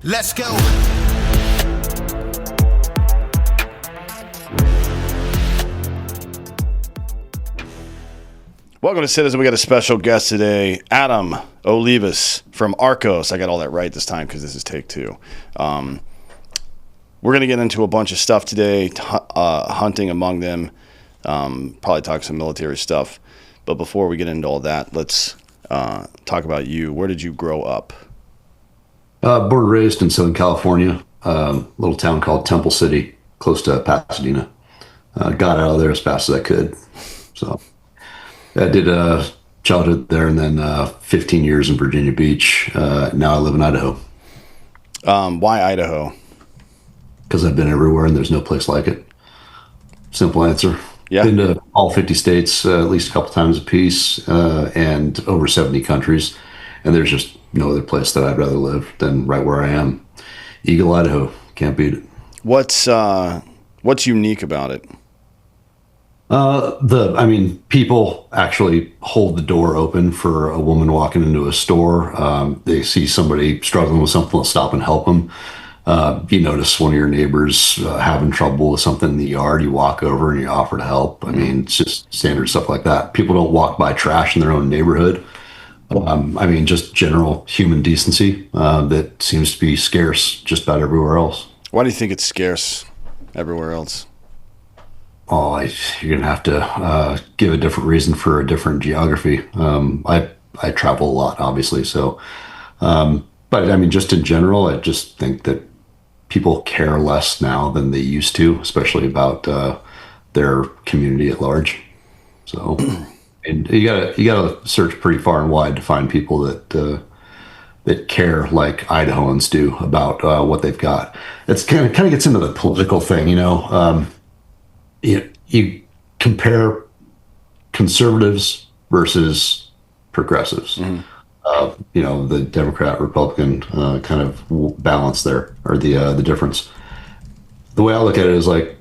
Let's go. Welcome to Citizen. We got a special guest today, Adam Olivas from Arcos. I got all that right this time because this is take two. We're going to get into a bunch of stuff today, hunting among them, probably talk some military stuff. But before we get into all that, let's talk about you. Where did you grow up? Born and raised in Southern California, a little town called Temple City, close to Pasadena. Got out of there as fast as I could. So I did childhood there and then 15 years in Virginia Beach. Now I live in Idaho. Why Idaho? Because I've been everywhere and there's no place like it. Simple answer. Yeah. Been to all 50 states at least a couple times apiece and over 70 countries. And there's just no other place that I'd rather live than right where I am. Eagle, Idaho. Can't beat it. What's unique about it? People actually hold the door open for a woman walking into a store. They see somebody struggling with something, they'll stop and help them. You notice one of your neighbors having trouble with something in the yard, you walk over and you offer to help. It's just standard stuff like that. People don't walk by trash in their own neighborhood. Just general human decency that seems to be scarce just about everywhere else. Why do you think it's scarce everywhere else? Oh, you're gonna have to give a different reason for a different geography. I travel a lot, obviously, so. Just in general, I just think that people care less now than they used to, especially about their community at large. So, and you gotta search pretty far and wide to find people that care like Idahoans do about what they've got. It's kind of gets into the political thing, You compare conservatives versus progressives. Mm-hmm. The Democrat Republican kind of balance there, or the difference. The way I look at it is like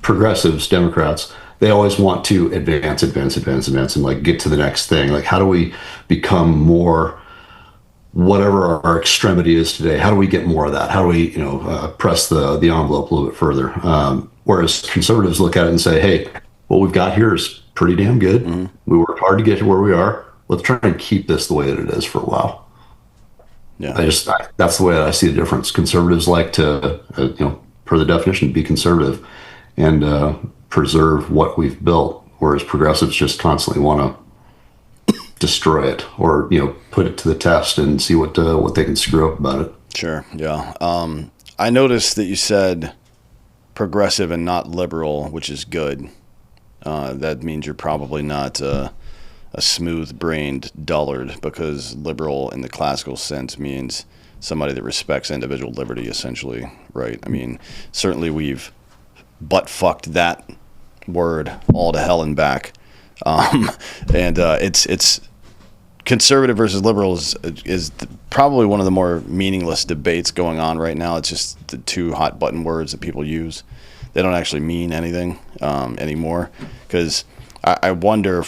progressives, Democrats, they always want to advance and like get to the next thing. Like, how do we become more whatever our extremity is today? How do we get more of that? How do we press the envelope a little bit further? Whereas conservatives look at it and say, hey, what we've got here is pretty damn good. Mm-hmm. We worked hard to get to where we are. Let's try and keep this the way that it is for a while. Yeah, that's the way I see the difference. Conservatives like to, per the definition, be conservative and preserve what we've built, whereas progressives just constantly want to destroy it or put it to the test and see what they can screw up about it. Sure. Yeah. I noticed that you said progressive and not liberal, which is good. That means you're probably not a smooth-brained dullard, because liberal in the classical sense means somebody that respects individual liberty, essentially, right? Certainly we've butt-fucked that word all to hell and back. It's conservative versus liberal is probably one of the more meaningless debates going on right now. It's just the two hot button words that people use. They don't actually mean anything anymore, because I wonder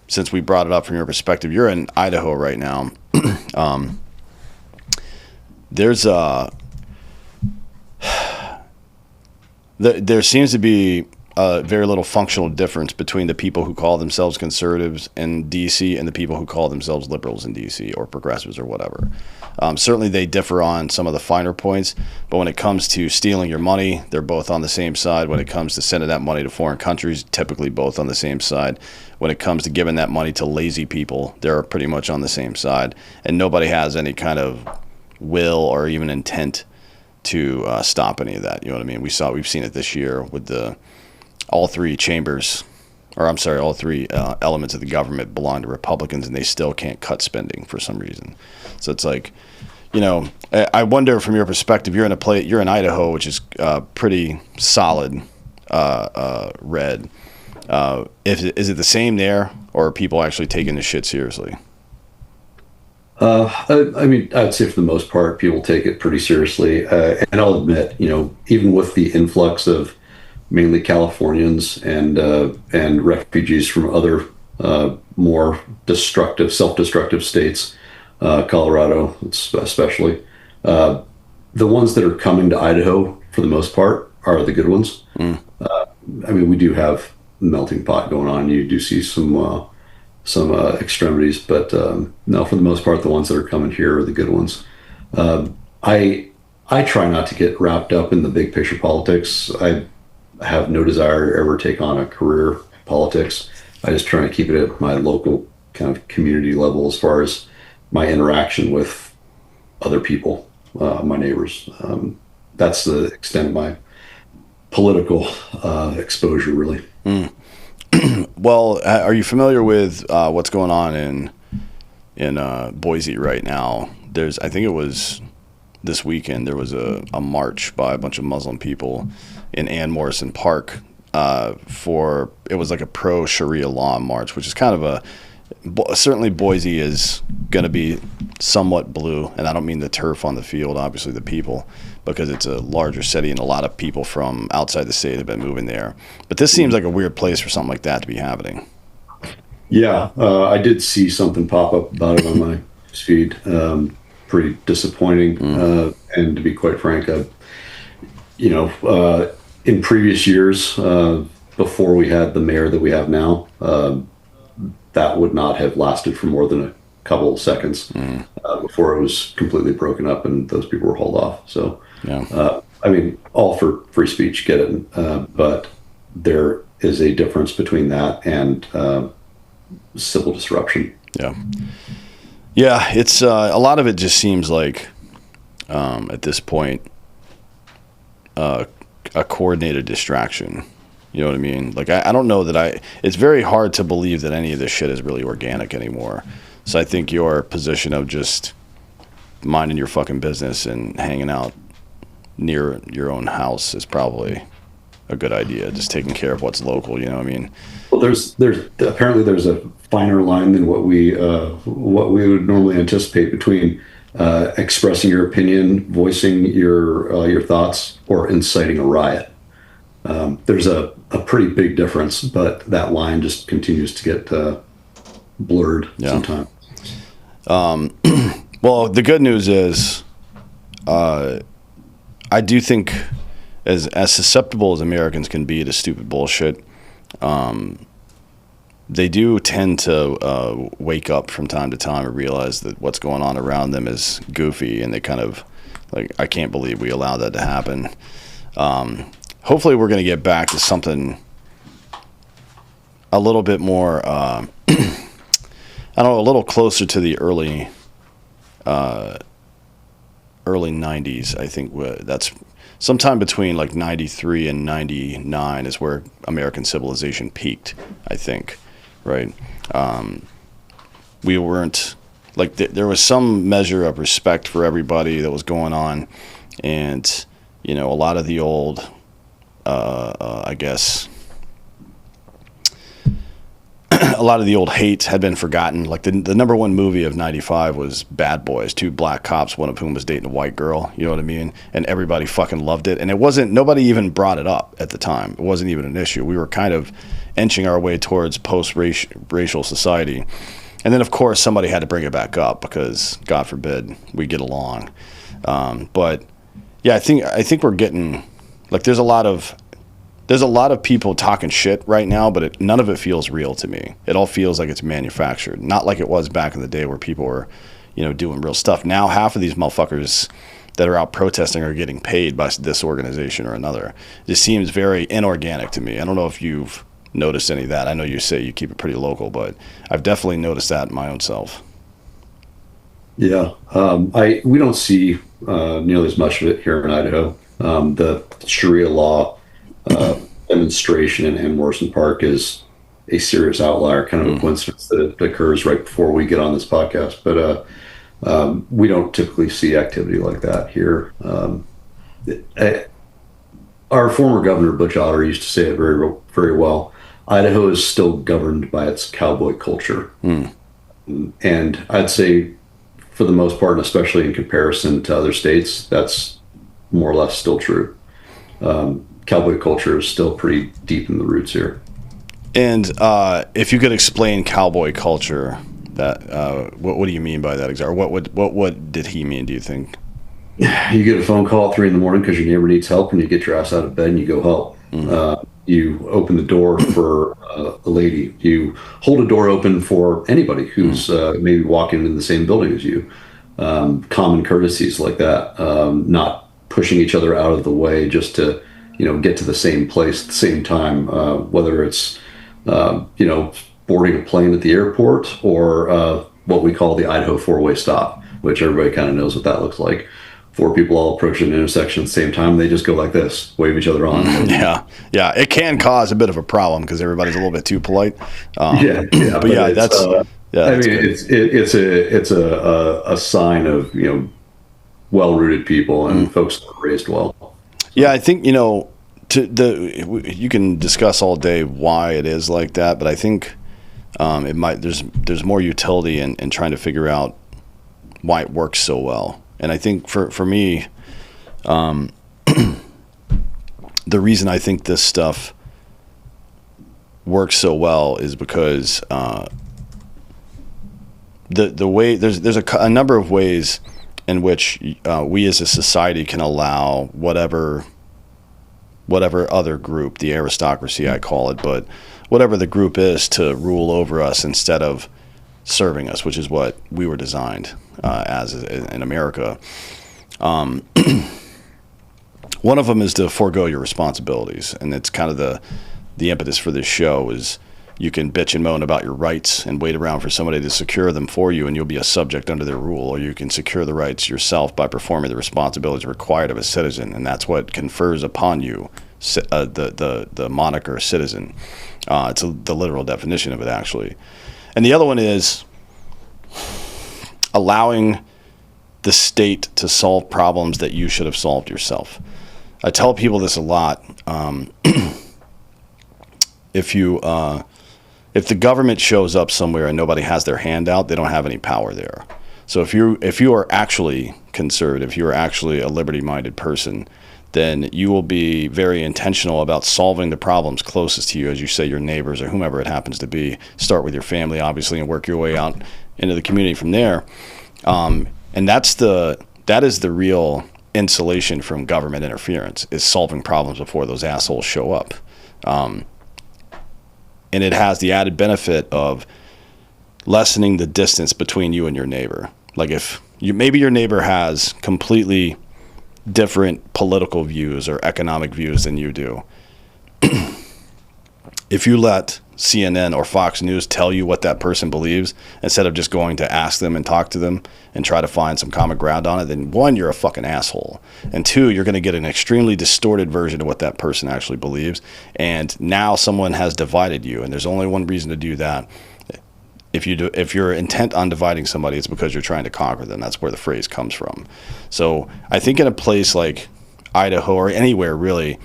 since we brought it up from your perspective, you're in Idaho right now. There seems to be very little functional difference between the people who call themselves conservatives in D.C. and the people who call themselves liberals in D.C. or progressives or whatever. Certainly they differ on some of the finer points, but when it comes to stealing your money, they're both on the same side. When it comes to sending that money to foreign countries, typically both on the same side. When it comes to giving that money to lazy people, they're pretty much on the same side. And nobody has any kind of will or even intent to stop any of that. You know what I mean? We've seen it this year with all three elements of the government belong to Republicans, and they still can't cut spending for some reason. So it's like, I wonder from your perspective, you're in Idaho, which is pretty solid red. Is it the same there, or are people actually taking this shit seriously? I'd say for the most part, people take it pretty seriously. And I'll admit, even with the influx of mainly Californians and refugees from other more self-destructive states, Colorado especially, the ones that are coming to Idaho, for the most part, are the good ones. I mean, we do have melting pot going on. You do see some extremities, but no, for the most part, the ones that are coming here are the good ones. I I try not to get wrapped up in the big picture politics. I have no desire to ever take on a career in politics. I just try to keep it at my local kind of community level as far as my interaction with other people, my neighbors. That's the extent of my political exposure, really. Well, are you familiar with what's going on in Boise right now? I think it was this weekend. There was a march by a bunch of Muslim people in Ann Morrison Park it was like a pro Sharia law march, which is kind of certainly Boise is going to be somewhat blue, and I don't mean the turf on the field, obviously the people, because it's a larger city and a lot of people from outside the state have been moving there. But this seems like a weird place for something like that to be happening. Yeah, I did see something pop up about it on my feed. Pretty disappointing, and to be quite frank, in previous years, before we had the mayor that we have now, that would not have lasted for more than a couple of seconds before it was completely broken up and those people were hauled off. So, Yeah. I mean, all for free speech, get it, but there is a difference between that and civil disruption. Yeah. Yeah, it's a lot of it just seems like at this point a coordinated distraction. You know what I mean? Like I don't know that it's very hard to believe that any of this shit is really organic anymore. So I think your position of just minding your fucking business and hanging out near your own house is probably a good idea. Just taking care of what's local, you know what I mean? Well, there's apparently there's a finer line than what we would normally anticipate between expressing your opinion, voicing your thoughts, or inciting a riot. There's a pretty big difference, but that line just continues to get blurred sometimes. Well, the good news is I do think as susceptible as Americans can be to stupid bullshit, they do tend to wake up from time to time and realize that what's going on around them is goofy, and they kind of like, I can't believe we allowed that to happen. Hopefully we're going to get back to something a little bit more, I don't know, a little closer to the early 90s. I think that's sometime between like 93 and 99 is where American civilization peaked, I think, right? We weren't, like, there was some measure of respect for everybody that was going on, and, you know, a lot of the old, I guess, a lot of the old hate had been forgotten. Like the number one movie of 95 was Bad Boys, two black cops, one of whom was dating a white girl. You know what I mean? And everybody fucking loved it. And nobody even brought it up at the time. It wasn't even an issue. We were kind of inching our way towards post-racial society. And then, of course, somebody had to bring it back up because, God forbid, we get along. But yeah, I think we're getting, like, there's a lot of people talking shit right now, but none of it feels real to me. It all feels like it's manufactured, not like it was back in the day where people were, you know, doing real stuff. Now half of these motherfuckers that are out protesting are getting paid by this organization or another. It just seems very inorganic to me. I don't know if you've noticed any of that. I know you say you keep it pretty local, but I've definitely noticed that in my own self. Yeah, we don't see nearly as much of it here in Idaho. The Sharia law demonstration in Morrison Park is a serious outlier, kind of a coincidence that it occurs right before we get on this podcast. But we don't typically see activity like that here. Our former governor, Butch Otter, used to say it very, very well. Idaho is still governed by its cowboy culture. And I'd say, for the most part, and especially in comparison to other states, that's more or less still true. Cowboy culture is still pretty deep in the roots here. And if you could explain cowboy culture, that what do you mean by that exactly? What did he mean, do you think? You get a phone call at 3 in the morning because your neighbor needs help, and you get your ass out of bed and you go help. You open the door for a lady. You hold a door open for anybody who's maybe walking in the same building as you. Common courtesies like that. Not pushing each other out of the way just to, get to the same place at the same time. Whether it's, boarding a plane at the airport or what we call the Idaho four-way stop, which everybody kind of knows what that looks like. Four people all approaching an intersection at the same time. They just go like this, wave each other on. Yeah. It can cause a bit of a problem because everybody's a little bit too polite. Yeah. But yeah, that's. I mean, it's a sign of well-rooted people and folks that are raised well. Yeah, I think you can discuss all day why it is like that, but I think it might. There's more utility in trying to figure out why it works so well. And I think for me, the reason I think this stuff works so well is because the way there's a number of ways in which we as a society can allow whatever other group, the aristocracy I call it, but whatever the group is, to rule over us instead of serving us, which is what we were designed as in America. One of them is to forego your responsibilities, and it's kind of the impetus for this show is you can bitch and moan about your rights and wait around for somebody to secure them for you, and you'll be a subject under their rule, or you can secure the rights yourself by performing the responsibilities required of a citizen, and that's what confers upon you the moniker citizen. It's the literal definition of it, actually. And the other one is allowing the state to solve problems that you should have solved yourself. I tell people this a lot. If the government shows up somewhere and nobody has their hand out, they don't have any power there. So if you are actually conservative, if you are actually a liberty-minded person, then you will be very intentional about solving the problems closest to you, as you say, your neighbors or whomever it happens to be. Start with your family, obviously, and work your way out into the community from there. And that is the real insulation from government interference, is solving problems before those assholes show up. And it has the added benefit of lessening the distance between you and your neighbor. Like maybe your neighbor has completely different political views or economic views than you do. If you let CNN or Fox News tell you what that person believes, instead of just going to ask them and talk to them and try to find some common ground on it, then one, you're a fucking asshole. And two, you're going to get an extremely distorted version of what that person actually believes. And now someone has divided you, and there's only one reason to do that. If you're intent on dividing somebody, it's because you're trying to conquer them. That's where the phrase comes from. So I think in a place like Idaho or anywhere really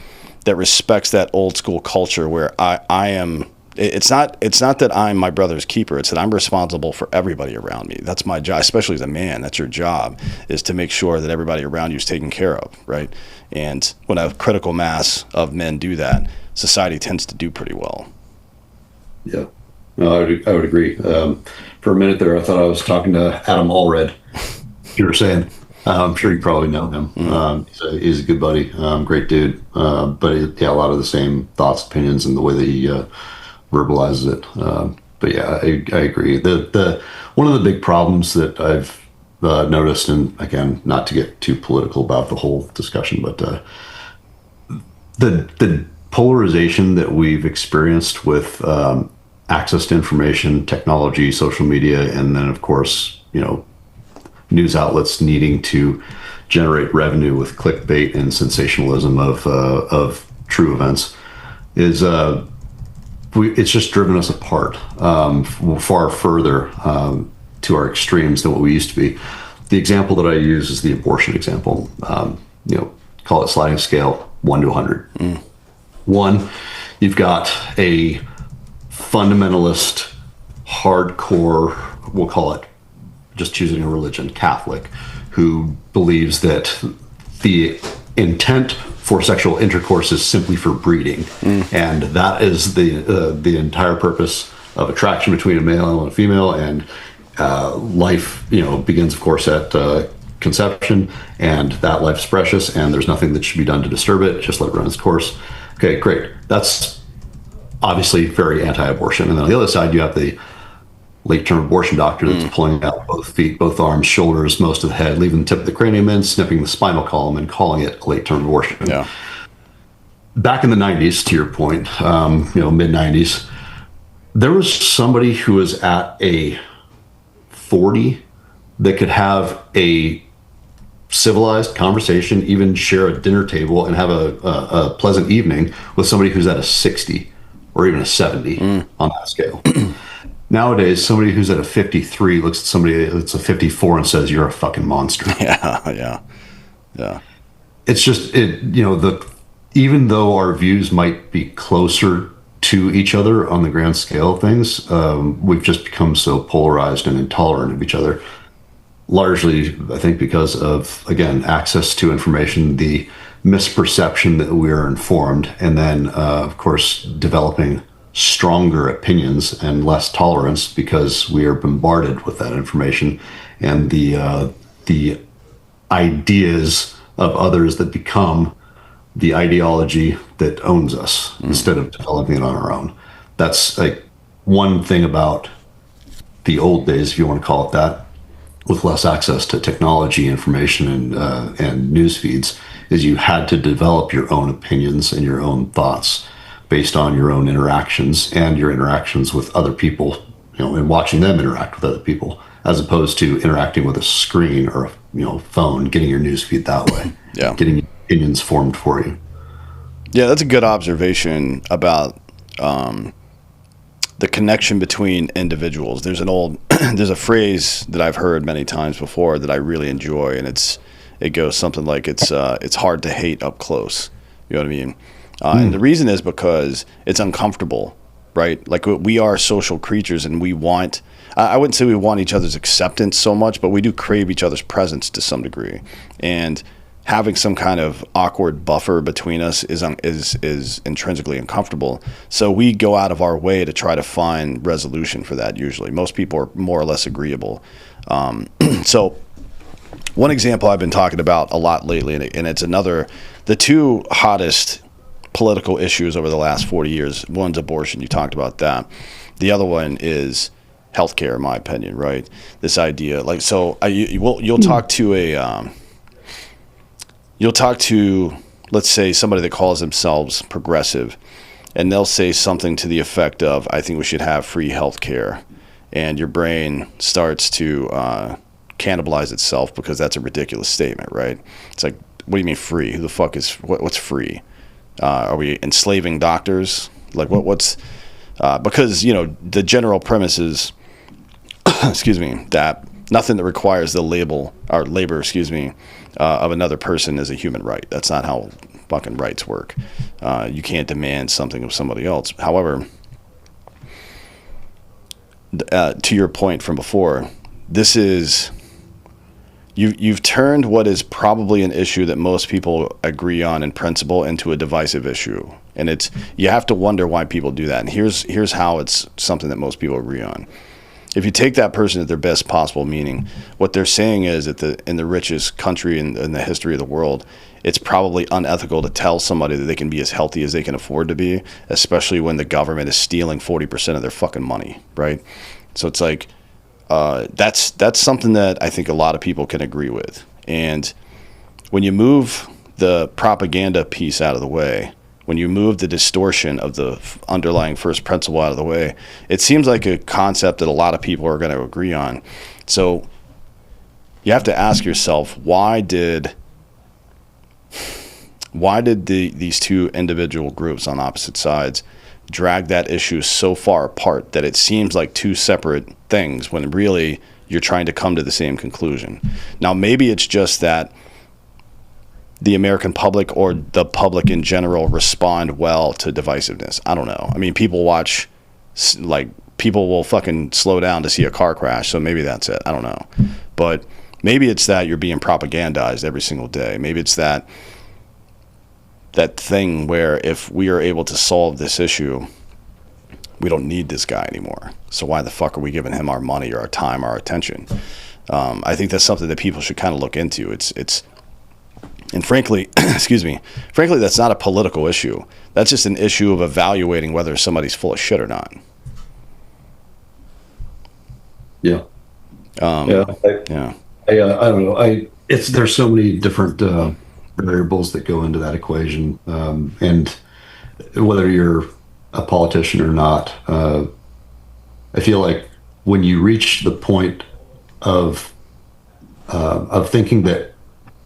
that respects that old school culture where I am, it's not that I'm my brother's keeper. It's that I'm responsible for everybody around me. That's my job, especially as a man. That's your job, is to make sure that everybody around you is taken care of, right? And when a critical mass of men do that, society tends to do pretty well. Yeah. No, I would agree. For a minute there, I thought I was talking to Adam Allred. You were saying, I'm sure you probably know him. Mm-hmm. He's a good buddy, great dude. But a lot of the same thoughts, opinions, and the way that he verbalizes it. But yeah, I agree. The one of the big problems that I've noticed, and again, not to get too political about the whole discussion, but the polarization that we've experienced with access to information, technology, social media, and then of course, news outlets needing to generate revenue with clickbait and sensationalism of true events is it's just driven us apart far further to our extremes than what we used to be. The example that I use is the abortion example. Call it sliding scale 1 to 100. 1, you've got a fundamentalist, hardcore, we'll call it, just choosing a religion, Catholic, who believes that the intent for sexual intercourse is simply for breeding, and that is the entire purpose of attraction between a male and a female, and life, begins, of course, at conception, and that life is precious, and there's nothing that should be done to disturb it. Just let it run its course. Okay, great. That's obviously very anti-abortion. And then on the other side, you have the late-term abortion doctor that's pulling out both feet, both arms, shoulders, most of the head, leaving the tip of the cranium in, snipping the spinal column, and calling it a late-term abortion. Yeah. Back in the 90s, to your point, mid 90s, there was somebody who was at a 40 that could have a civilized conversation, even share a dinner table and have a pleasant evening with somebody who's at a 60 or even a 70 on that scale. Nowadays, somebody who's at a 53 looks at somebody that's a 54 and says, "You're a fucking monster." Yeah. It's just, even though our views might be closer to each other on the grand scale of things, we've just become so polarized and intolerant of each other. Largely, I think, because of, again, access to information, the misperception that we're informed, and then, of course, developing stronger opinions and less tolerance because we are bombarded with that information and the ideas of others that become the ideology that owns us instead of developing it on our own. That's like one thing about the old days, if you want to call it that, with less access to technology, information, and news feeds, is you had to develop your own opinions and your own thoughts based on your own interactions and your interactions with other people, and watching them interact with other people, as opposed to interacting with a screen or a phone, getting your news feed that way, getting your opinions formed for you. Yeah, that's a good observation about the connection between individuals. There's there's a phrase that I've heard many times before that I really enjoy, and it goes something like it's hard to hate up close. You know what I mean? And the reason is because it's uncomfortable, right? Like, we are social creatures, and we want, I wouldn't say we want each other's acceptance so much, but we do crave each other's presence to some degree. And having some kind of awkward buffer between us is intrinsically uncomfortable. So we go out of our way to try to find resolution for that. Usually, most people are more or less agreeable. So one example I've been talking about a lot lately, and it's the two hottest political issues over the last 40 years. One's abortion. You talked about that. The other one is healthcare, in my opinion, right? This idea, like, so you'll talk to you'll talk to, let's say, somebody that calls themselves progressive, and they'll say something to the effect of, "I think we should have free healthcare," and your brain starts to cannibalize itself because that's a ridiculous statement, right? It's like, what do you mean free? Who the fuck is what's free? Are we enslaving doctors? Like, what's because the general premise is excuse me, that nothing that requires the labor of another person is a human right. That's not how fucking rights work. You can't demand something of somebody else. However, to your point from before, this is you've turned what is probably an issue that most people agree on in principle into a divisive issue, and you have to wonder why people do that. And here's how it's something that most people agree on. If you take that person at their best possible meaning, what they're saying is that in the richest country in the history of the world, it's probably unethical to tell somebody that they can be as healthy as they can afford to be, especially when the government is stealing 40% of their fucking money, right? So it's like, that's something that I think a lot of people can agree with. And when you move the propaganda piece out of the way, when you move the distortion of the underlying first principle out of the way, it seems like a concept that a lot of people are going to agree on. So you have to ask yourself, why did these two individual groups on opposite sides drag that issue so far apart that it seems like two separate things when really you're trying to come to the same conclusion? Now, maybe it's just that the American public or the public in general respond well to divisiveness. I don't know. I mean, people will fucking slow down to see a car crash, so maybe that's it. I don't know. But maybe it's that you're being propagandized every single day. Maybe it's that thing where if we are able to solve this issue, we don't need this guy anymore. So why the fuck are we giving him our money or our time, our attention? I think that's something that people should kind of look into. And frankly, excuse me, frankly, that's not a political issue. That's just an issue of evaluating whether somebody's full of shit or not. Yeah. Yeah. I don't know. There's so many different variables that go into that equation, and whether you're a politician or not, I feel like when you reach the point of thinking that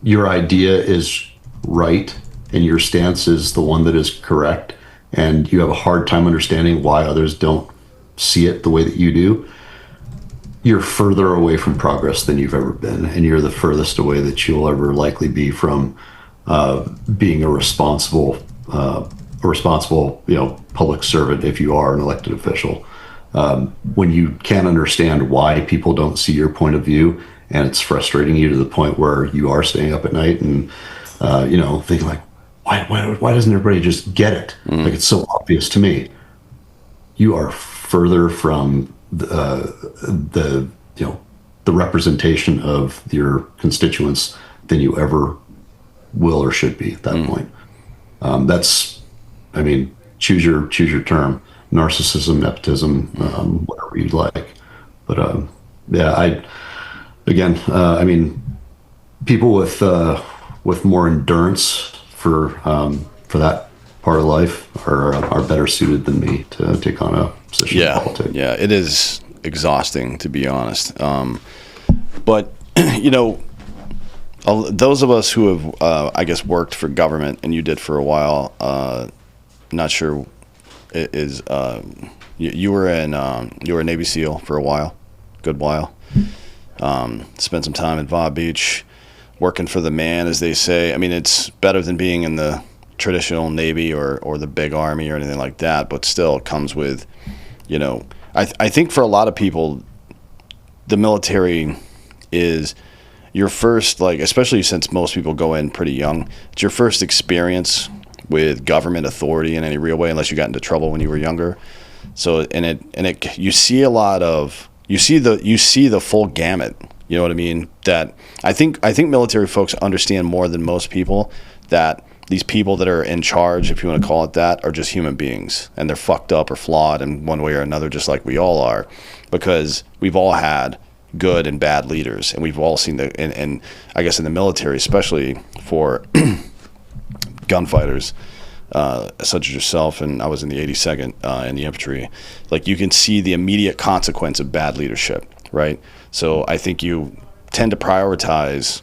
your idea is right and your stance is the one that is correct, and you have a hard time understanding why others don't see it the way that you do, you're further away from progress than you've ever been, and you're the furthest away that you'll ever likely be from being a responsible, public servant if you are an elected official. When you can't understand why people don't see your point of view, and it's frustrating you to the point where you are staying up at night and thinking like, why doesn't everybody just get it? Like, it's so obvious to me. You are further from the representation of your constituents than you ever will or should be at that point. Choose your term: narcissism, nepotism, whatever you'd like. But people with more endurance for that part of life are better suited than me to take on a position in politics. Yeah, it is exhausting, to be honest. But those of us who have, I guess, worked for government, and you did for a while, not sure, you were a Navy SEAL for a while, good while. Spent some time in Vaw Beach, working for the man, as they say. I mean, it's better than being in the traditional Navy or the big Army or anything like that, but still it comes with, I think for a lot of people, the military is your first, especially since most people go in pretty young, it's your first experience with government authority in any real way, unless you got into trouble when you were younger. So, you see a lot of, you see the full gamut. You know what I mean? That I think military folks understand more than most people that these people that are in charge, if you want to call it that, are just human beings, and they're fucked up or flawed in one way or another, just like we all are, because we've all had good and bad leaders, and we've all seen and I guess in the military, especially for gunfighters, such as yourself, and I was in the 82nd in the infantry, you can see the immediate consequence of bad leadership, right? So I think you tend to prioritize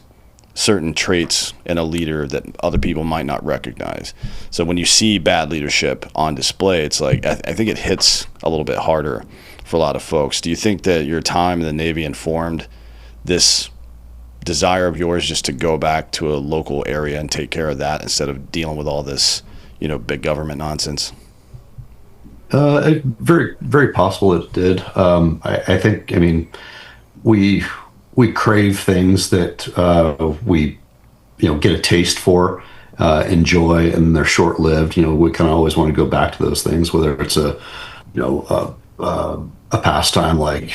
certain traits in a leader that other people might not recognize. So when you see bad leadership on display, it's I think it hits a little bit harder for a lot of folks. Do you think that your time in the Navy informed this desire of yours just to go back to a local area and take care of that instead of dealing with all this, big government nonsense? Very, very possible it did. I think, we crave things that we get a taste for, enjoy, and they're short-lived. We kind of always want to go back to those things, whether it's a pastime like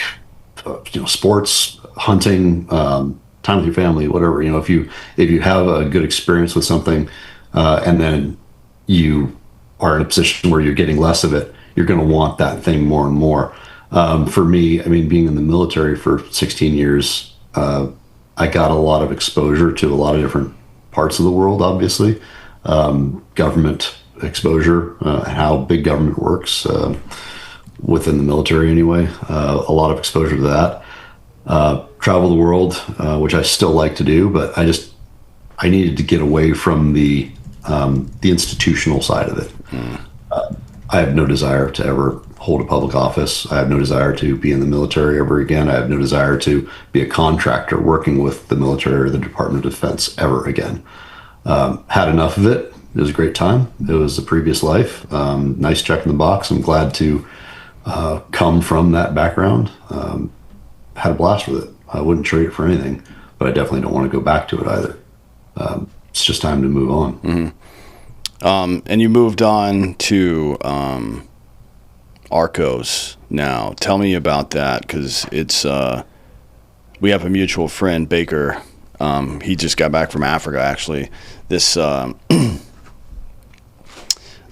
sports, hunting, time with your family, whatever. If you have a good experience with something, and then you are in a position where you're getting less of it, you're going to want that thing more and more. For me, being in the military for 16 years, I got a lot of exposure to a lot of different parts of the world, obviously. Government exposure, how big government works, within the military anyway. A lot of exposure to that. Travel the world, which I still like to do, but I needed to get away from the institutional side of it. I have no desire to ever hold a public office. I have no desire to be in the military ever again. I have no desire to be a contractor working with the military or the Department of Defense ever again. Had enough of it. It was a great time. It was a previous life. Nice check in the box. I'm glad to come from that background. Had a blast with it. I wouldn't trade it for anything, but I definitely don't want to go back to it either. It's just time to move on. And you moved on to Arcos now. Tell me about that, because it's we have a mutual friend, Baker. He just got back from Africa, actually. This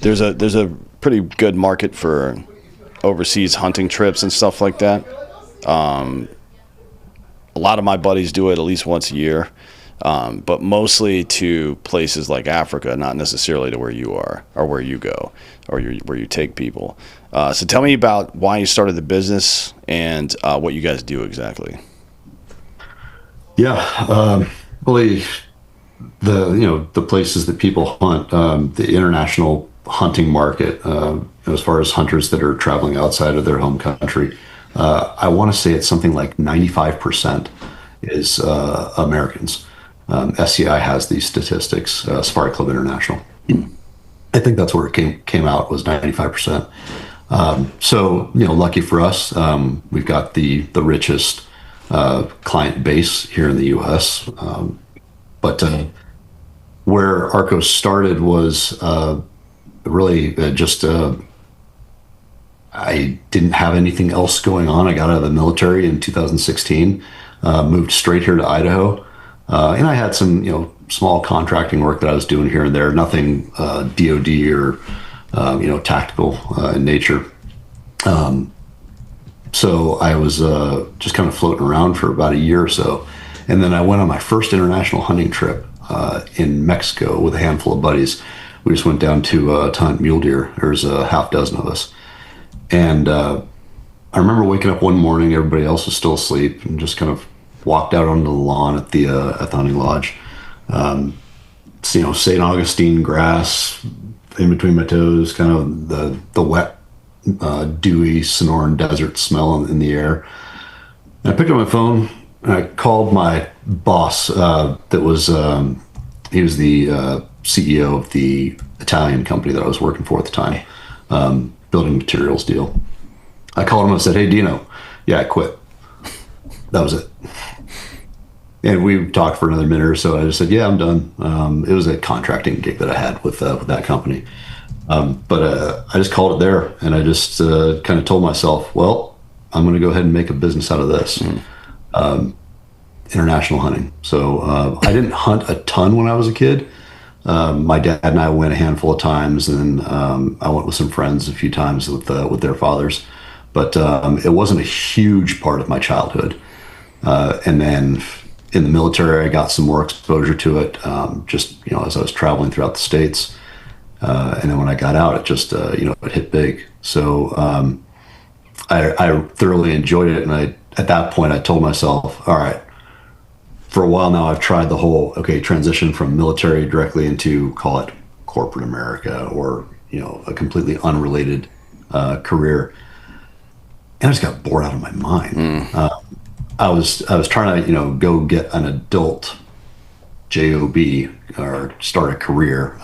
there's a pretty good market for overseas hunting trips and stuff like that. A lot of my buddies do it at least once a year, but mostly to places like Africa, not necessarily to where you are or where you go or where you take people. So tell me about why you started the business and what you guys do exactly. Yeah, really, the places that people hunt, the international hunting market, as far as hunters that are traveling outside of their home country, I want to say it's something like 95% is Americans. SCI has these statistics, Safari Club International. I think that's where it came out, was 95%. So, lucky for us, we've got the richest client base here in the U.S. But where Arcos started was really just I didn't have anything else going on. I got out of the military in 2016, moved straight here to Idaho, and I had some small contracting work that I was doing here and there. Nothing DoD or tactical in nature. So I was just kind of floating around for about a year or so. And then I went on my first international hunting trip in Mexico with a handful of buddies. We just went down to hunt mule deer. There's a half dozen of us. And I remember waking up one morning, everybody else was still asleep, and just kind of walked out onto the lawn at the hunting lodge. St. Augustine grass in between my toes, kind of the wet, dewy Sonoran desert smell in the air. And I picked up my phone and I called my boss. He was the CEO of the Italian company that I was working for at the time, building materials deal. I called him and I said, "Hey, Dino, yeah, I quit." That was it. And we talked for another minute or so. I just said, "Yeah, I'm done." It was a contracting gig that I had with that company. But I just called it there, and I just kind of told myself, well, I'm going to go ahead and make a business out of this. International hunting. So I didn't hunt a ton when I was a kid. My dad and I went a handful of times, and then I went with some friends a few times with their fathers. But it wasn't a huge part of my childhood. And then in the military, I got some more exposure to it, just as I was traveling throughout the states. And then when I got out, it just it hit big. So I thoroughly enjoyed it, and at that point I told myself, all right, for a while now I've tried the whole transition from military directly into, call it, corporate America, or a completely unrelated career, and I just got bored out of my mind. I was trying to go get an adult job or start a career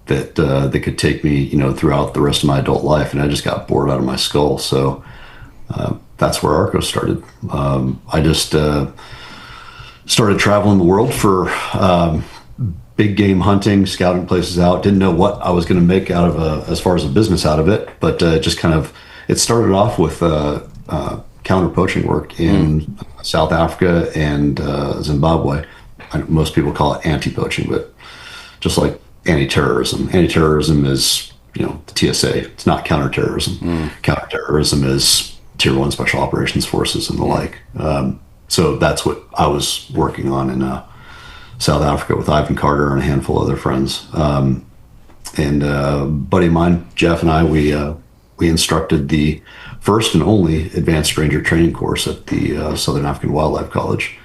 that could take me throughout the rest of my adult life, and I just got bored out of my skull. So that's where Arcos started. I just started traveling the world for big game hunting, scouting places out. Didn't know what I was going to make out of as far as a business out of it, but just kind of, it started off with counter poaching work in South Africa and Zimbabwe. Most people call it anti-poaching, but just like anti-terrorism. Anti-terrorism is, the TSA. It's not counterterrorism. Counterterrorism is Tier 1 Special Operations Forces and the like. So that's what I was working on in South Africa with Ivan Carter and a handful of other friends. And a buddy of mine, Jeff, and I, we instructed the first and only advanced ranger training course at the Southern African Wildlife College.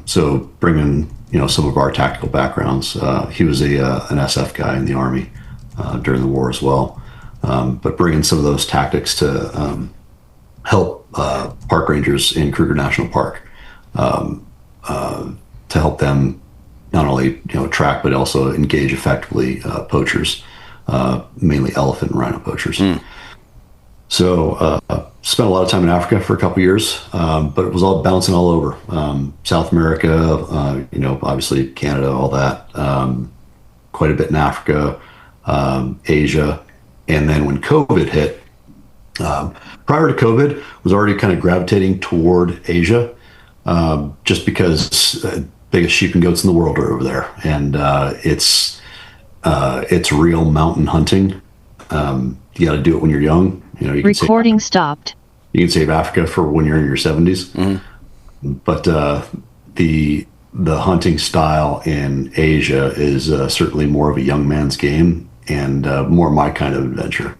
So bringing some of our tactical backgrounds. He was an SF guy in the Army during the war as well. But bringing some of those tactics to help park rangers in Kruger National Park, to help them not only track but also engage effectively poachers, mainly elephant and rhino poachers. So spent a lot of time in Africa for a couple years, but it was all bouncing all over. South America, obviously Canada, all that. Quite a bit in Africa, Asia. And then when COVID hit, Prior to COVID, was already kind of gravitating toward Asia, just because biggest sheep and goats in the world are over there, and it's real mountain hunting. You got to do it when you're young. You know, Recording stopped. You can save Africa for when you're in your 70s. But the hunting style in Asia is certainly more of a young man's game and more my kind of adventure.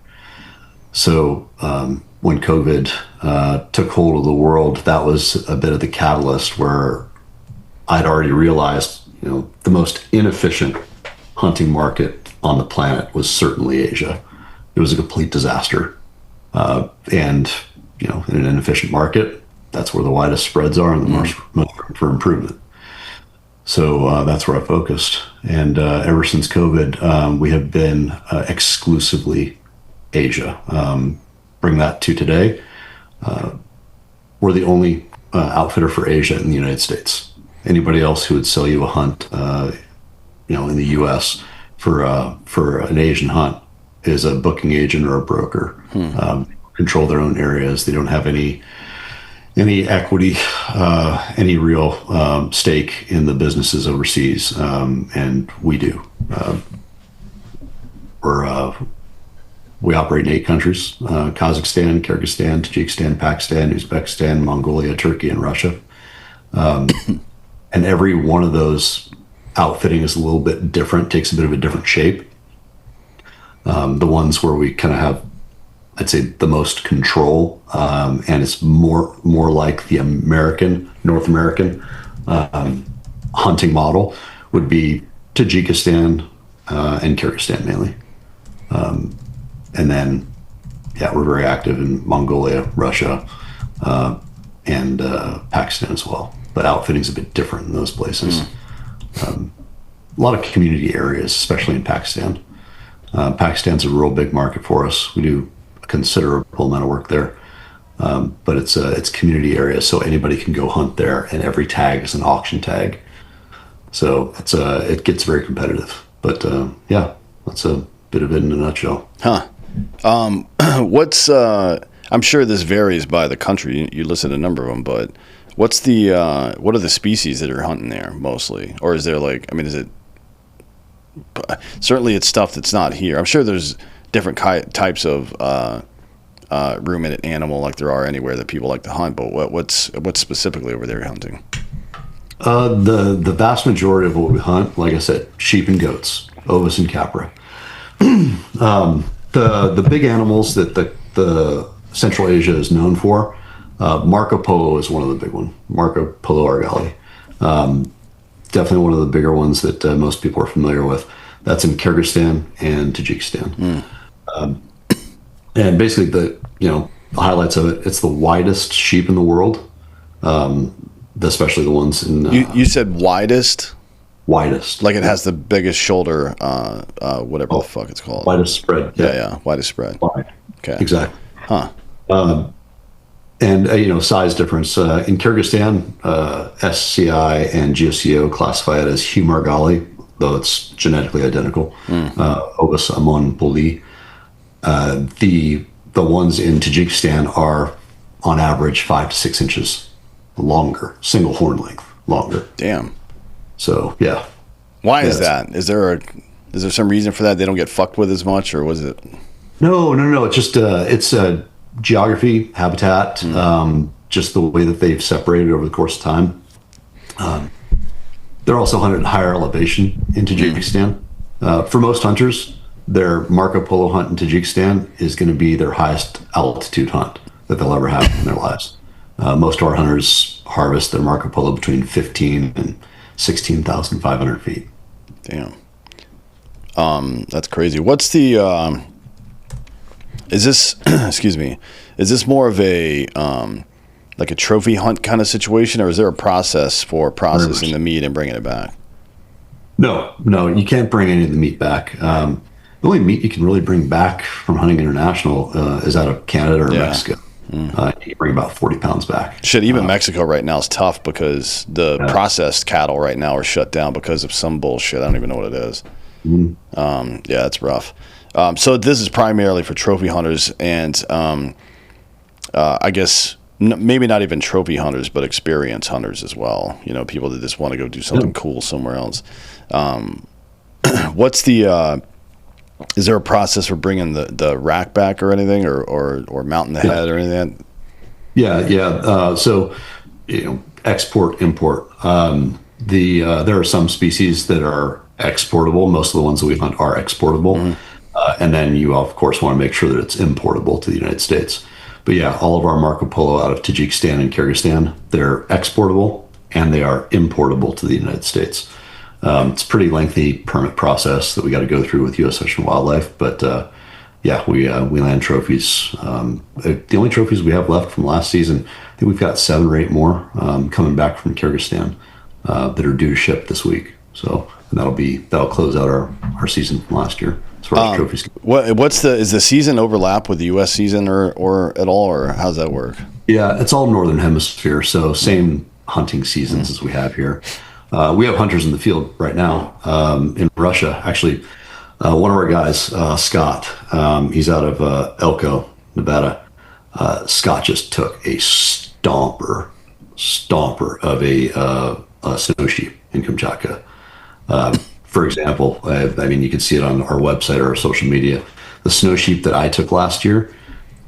So when COVID took hold of the world, that was a bit of the catalyst where I'd already realized, you know, the most inefficient hunting market on the planet was certainly Asia. It was a complete disaster. And, you know, in an inefficient market, that's where the widest spreads are and the most room for improvement. So that's where I focused. And ever since COVID, we have been exclusively Asia. Bring that to today. We're the only outfitter for Asia in the United States. Anybody else who would sell you a hunt, you know, in the U.S. for an Asian hunt is a booking agent or a broker. Control their own areas. They don't have any equity, any real stake in the businesses overseas, and we do. We operate in 8 countries: Kazakhstan, Kyrgyzstan, Tajikistan, Pakistan, Uzbekistan, Mongolia, Turkey, and Russia. And every one of those outfitting is a little bit different, takes a bit of a different shape. The ones where we kind of have, I'd say, the most control, and it's more like the North American hunting model would be Tajikistan and Kyrgyzstan mainly. And then, yeah, we're very active in Mongolia, Russia, and Pakistan as well. But outfitting's a bit different in those places. A lot of community areas, especially in Pakistan. Pakistan's a real big market for us. We do a considerable amount of work there. But it's community areas, so anybody can go hunt there, and every tag is an auction tag. So it gets very competitive. But yeah, that's a bit of it in a nutshell. What's I'm sure this varies by the country. You listed a number of them, but what are the species that are hunting there mostly? Or is there is it certainly it's stuff that's not here. I'm sure there's different types of ruminant animal like there are anywhere that people like to hunt, but what's specifically over there hunting? The vast majority of what we hunt, like I said, sheep and goats, Ovis and Capra. The big animals that the Central Asia is known for, Marco Polo is one of the big ones. Marco Polo argali. Definitely one of the bigger ones that most people are familiar with. That's in Kyrgyzstan and Tajikistan. And basically the highlights of it, it's the widest sheep in the world, especially the ones in... you said widest? Widest. Like it has the biggest shoulder, whatever the fuck it's called. Widest spread. Yeah, widest spread. Wide. Okay. Exactly. Huh. And Size difference. In Kyrgyzstan, SCI and GSCO classify it as Humargali, though it's genetically identical. Ovis Amon Poli. The ones in Tajikistan are, on average, 5 to 6 inches longer, single horn length longer. Damn. So yeah. Why is that? Is there some reason for that? They don't get fucked with as much, or was it? No. It's just it's geography, habitat, just the way that they've separated over the course of time. They're also hunted at higher elevation in Tajikistan. For most hunters, their Marco Polo hunt in Tajikistan is going to be their highest altitude hunt that they'll ever have in their lives. Most of our hunters harvest their Marco Polo between 15 and 16,500 feet. Damn. That's crazy. What's the, is this, excuse me, is this more of a, like a trophy hunt kind of situation, or is there a process for processing the meat and bringing it back? No, you can't bring any of the meat back. The only meat you can really bring back from hunting international is out of Canada or Mexico. You can bring about 40 pounds back. Shit, even Mexico right now is tough because the processed cattle right now are shut down because of some bullshit. I don't even know what it is. Yeah, it's rough. So this is primarily for trophy hunters and I guess maybe not even trophy hunters, but experience hunters as well. You know, people that just want to go do something cool somewhere else. What's the is there a process for bringing the rack back or anything, or mounting the head or anything? Yeah. So, export, import. There are some species that are exportable. Most of the ones that we hunt are exportable. And then you, of course, want to make sure that it's importable to the United States. But yeah, all of our Marco Polo out of Tajikistan and Kyrgyzstan, they're exportable and they are importable to the United States. It's a pretty lengthy permit process that we got to go through with U.S. Fish and Wildlife. But yeah, we land trophies. The only trophies we have left from last season, I think we've got 7 or 8 more coming back from Kyrgyzstan that are due to ship this week. So that'll close out our season from last year as far as trophies. Is the season overlap with the U.S. season or at all, or how's that work? Yeah, it's all Northern Hemisphere, so same hunting seasons as we have here. We have hunters in the field right now in Russia. Actually, one of our guys, Scott, he's out of Elko, Nevada. Scott just took a stomper of a snow sheep in Kamchatka. For example, I mean, you can see it on our website or our social media. The snow sheep that I took last year,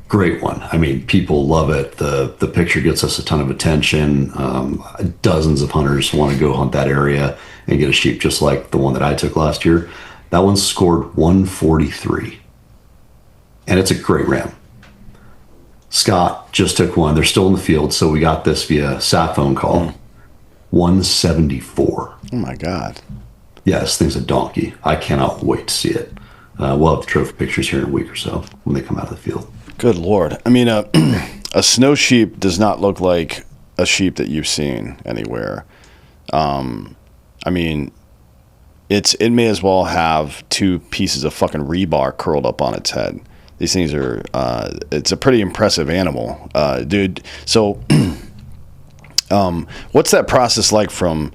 great one. I mean, people love it. The picture gets us a ton of attention. Dozens of hunters want to go hunt that area and get a sheep just like the one that I took last year. That one scored 143. And it's a great ram. Scott just took one. They're still in the field, so we got this via sat phone call. 174. Oh my God. Yeah, this thing's a donkey. I cannot wait to see it. We'll have the trophy pictures here in a week or so when they come out of the field. Good Lord. I mean, a snow sheep does not look like a sheep that you've seen anywhere. I mean, it may as well have 2 pieces of fucking rebar curled up on its head. These things are, it's a pretty impressive animal, dude. So, what's that process like from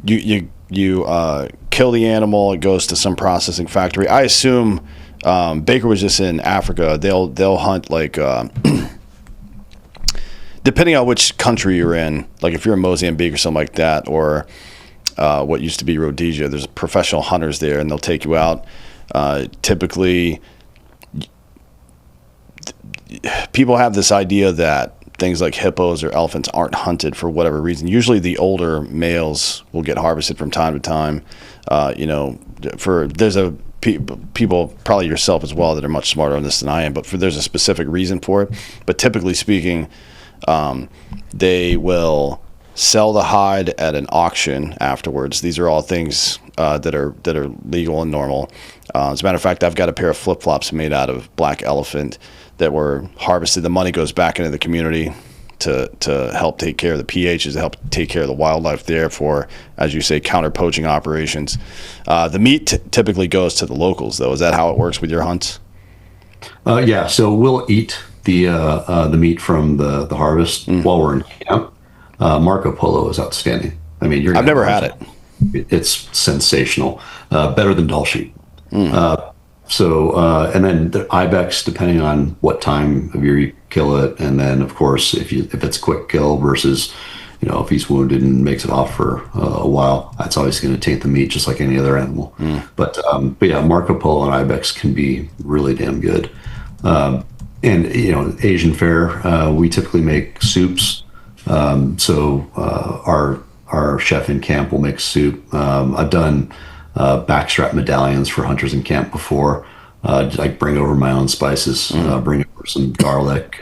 you kill the animal, it goes to some processing factory? I assume Baker was just in Africa. They'll hunt like depending on which country you're in, like if you're in Mozambique or something like that, or what used to be Rhodesia, there's professional hunters there and they'll take you out. Typically people have this idea that things like hippos or elephants aren't hunted for whatever reason. Usually the older males will get harvested from time to time. There's a people, probably yourself as well, that are much smarter on this than I am, but there's a specific reason for it. But typically speaking, they will sell the hide at an auction afterwards. These are all things that are legal and normal. As a matter of fact, I've got a pair of flip-flops made out of black elephant that were harvested. The money goes back into the community to help take care of the PHs, to help take care of the wildlife there for, as you say, counter poaching operations. The meat typically goes to the locals, though. Is that how it works with your hunts? Yeah, so we'll eat the meat from the harvest while we're in camp. Marco Polo is outstanding. I mean, I've never had it. It's sensational. Better than Dall sheep. And then the ibex, depending on what time of year you kill it, and then of course if it's a quick kill versus, if he's wounded and makes it off for a while, that's always going to taint the meat just like any other animal. But yeah, Marco Polo and ibex can be really damn good. And Asian fare, we typically make soups. So our chef in camp will make soup. I've done backstrap medallions for hunters in camp before. I bring over my own spices, bring over some garlic.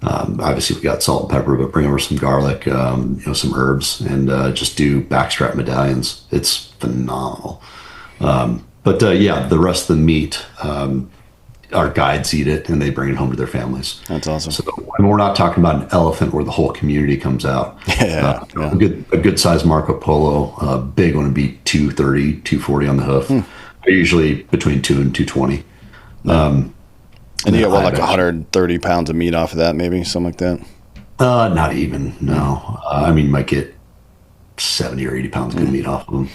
Obviously, we got salt and pepper, but bring over some garlic, some herbs, and just do backstrap medallions. It's phenomenal. Yeah, the rest of the meat, our guides eat it and they bring it home to their families. That's awesome. So, and we're not talking about an elephant where the whole community comes out. Yeah. A good size Marco Polo, big one would be 230, 240 on the hoof. They're usually between 2 and 220. And you get like 130 pounds of meat off of that, maybe something like that? Not even, no. I mean, you might get 70 or 80 pounds of good meat off of them.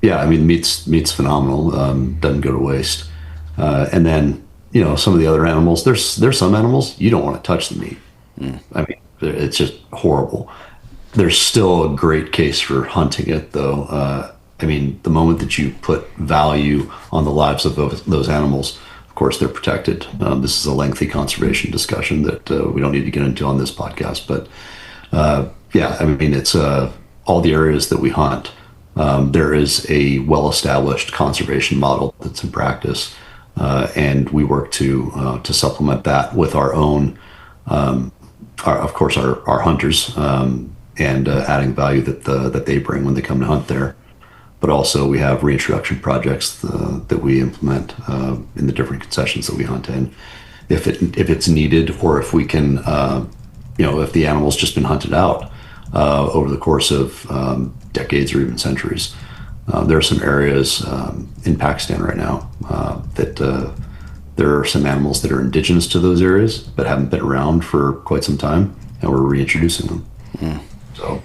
Yeah, I mean, meat's phenomenal. Doesn't go to waste. And then, some of the other animals. There's some animals you don't want to touch the meat. I mean, it's just horrible. There's still a great case for hunting it, though. I mean, the moment that you put value on the lives of those animals, of course, they're protected. This is a lengthy conservation discussion that we don't need to get into on this podcast. But yeah, I mean, it's all the areas that we hunt. There is a well-established conservation model that's in practice, and we work to supplement that with our own, of course, our hunters, and adding value that they bring when they come to hunt there. But also we have reintroduction projects that we implement in the different concessions that we hunt in, if it's needed, or if we can, if the animal's just been hunted out over the course of decades or even centuries. There are some areas in Pakistan right now that there are some animals that are indigenous to those areas but haven't been around for quite some time, and we're reintroducing them. So,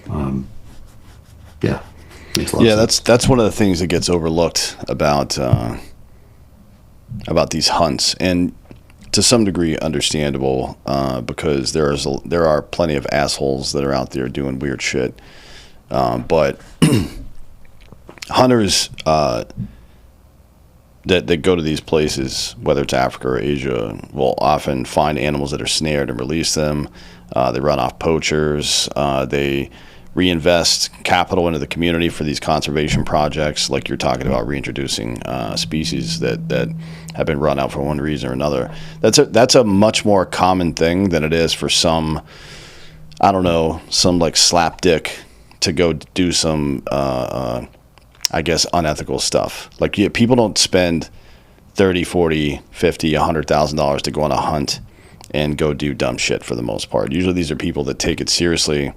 yeah. Yeah, that's one of the things that gets overlooked about these hunts, and to some degree understandable, because there are plenty of assholes that are out there doing weird shit. But hunters that go to these places, whether it's Africa or Asia, will often find animals that are snared and release them. They run off poachers. They reinvest capital into the community for these conservation projects, like you're talking about, reintroducing species that have been run out for one reason or another. That's a much more common thing than it is for some, I don't know, some like slapdick to go do some, I guess, unethical stuff. Like, yeah, people don't spend $30, $40, $50, $100,000 to go on a hunt and go do dumb shit for the most part. Usually these are people that take it seriously.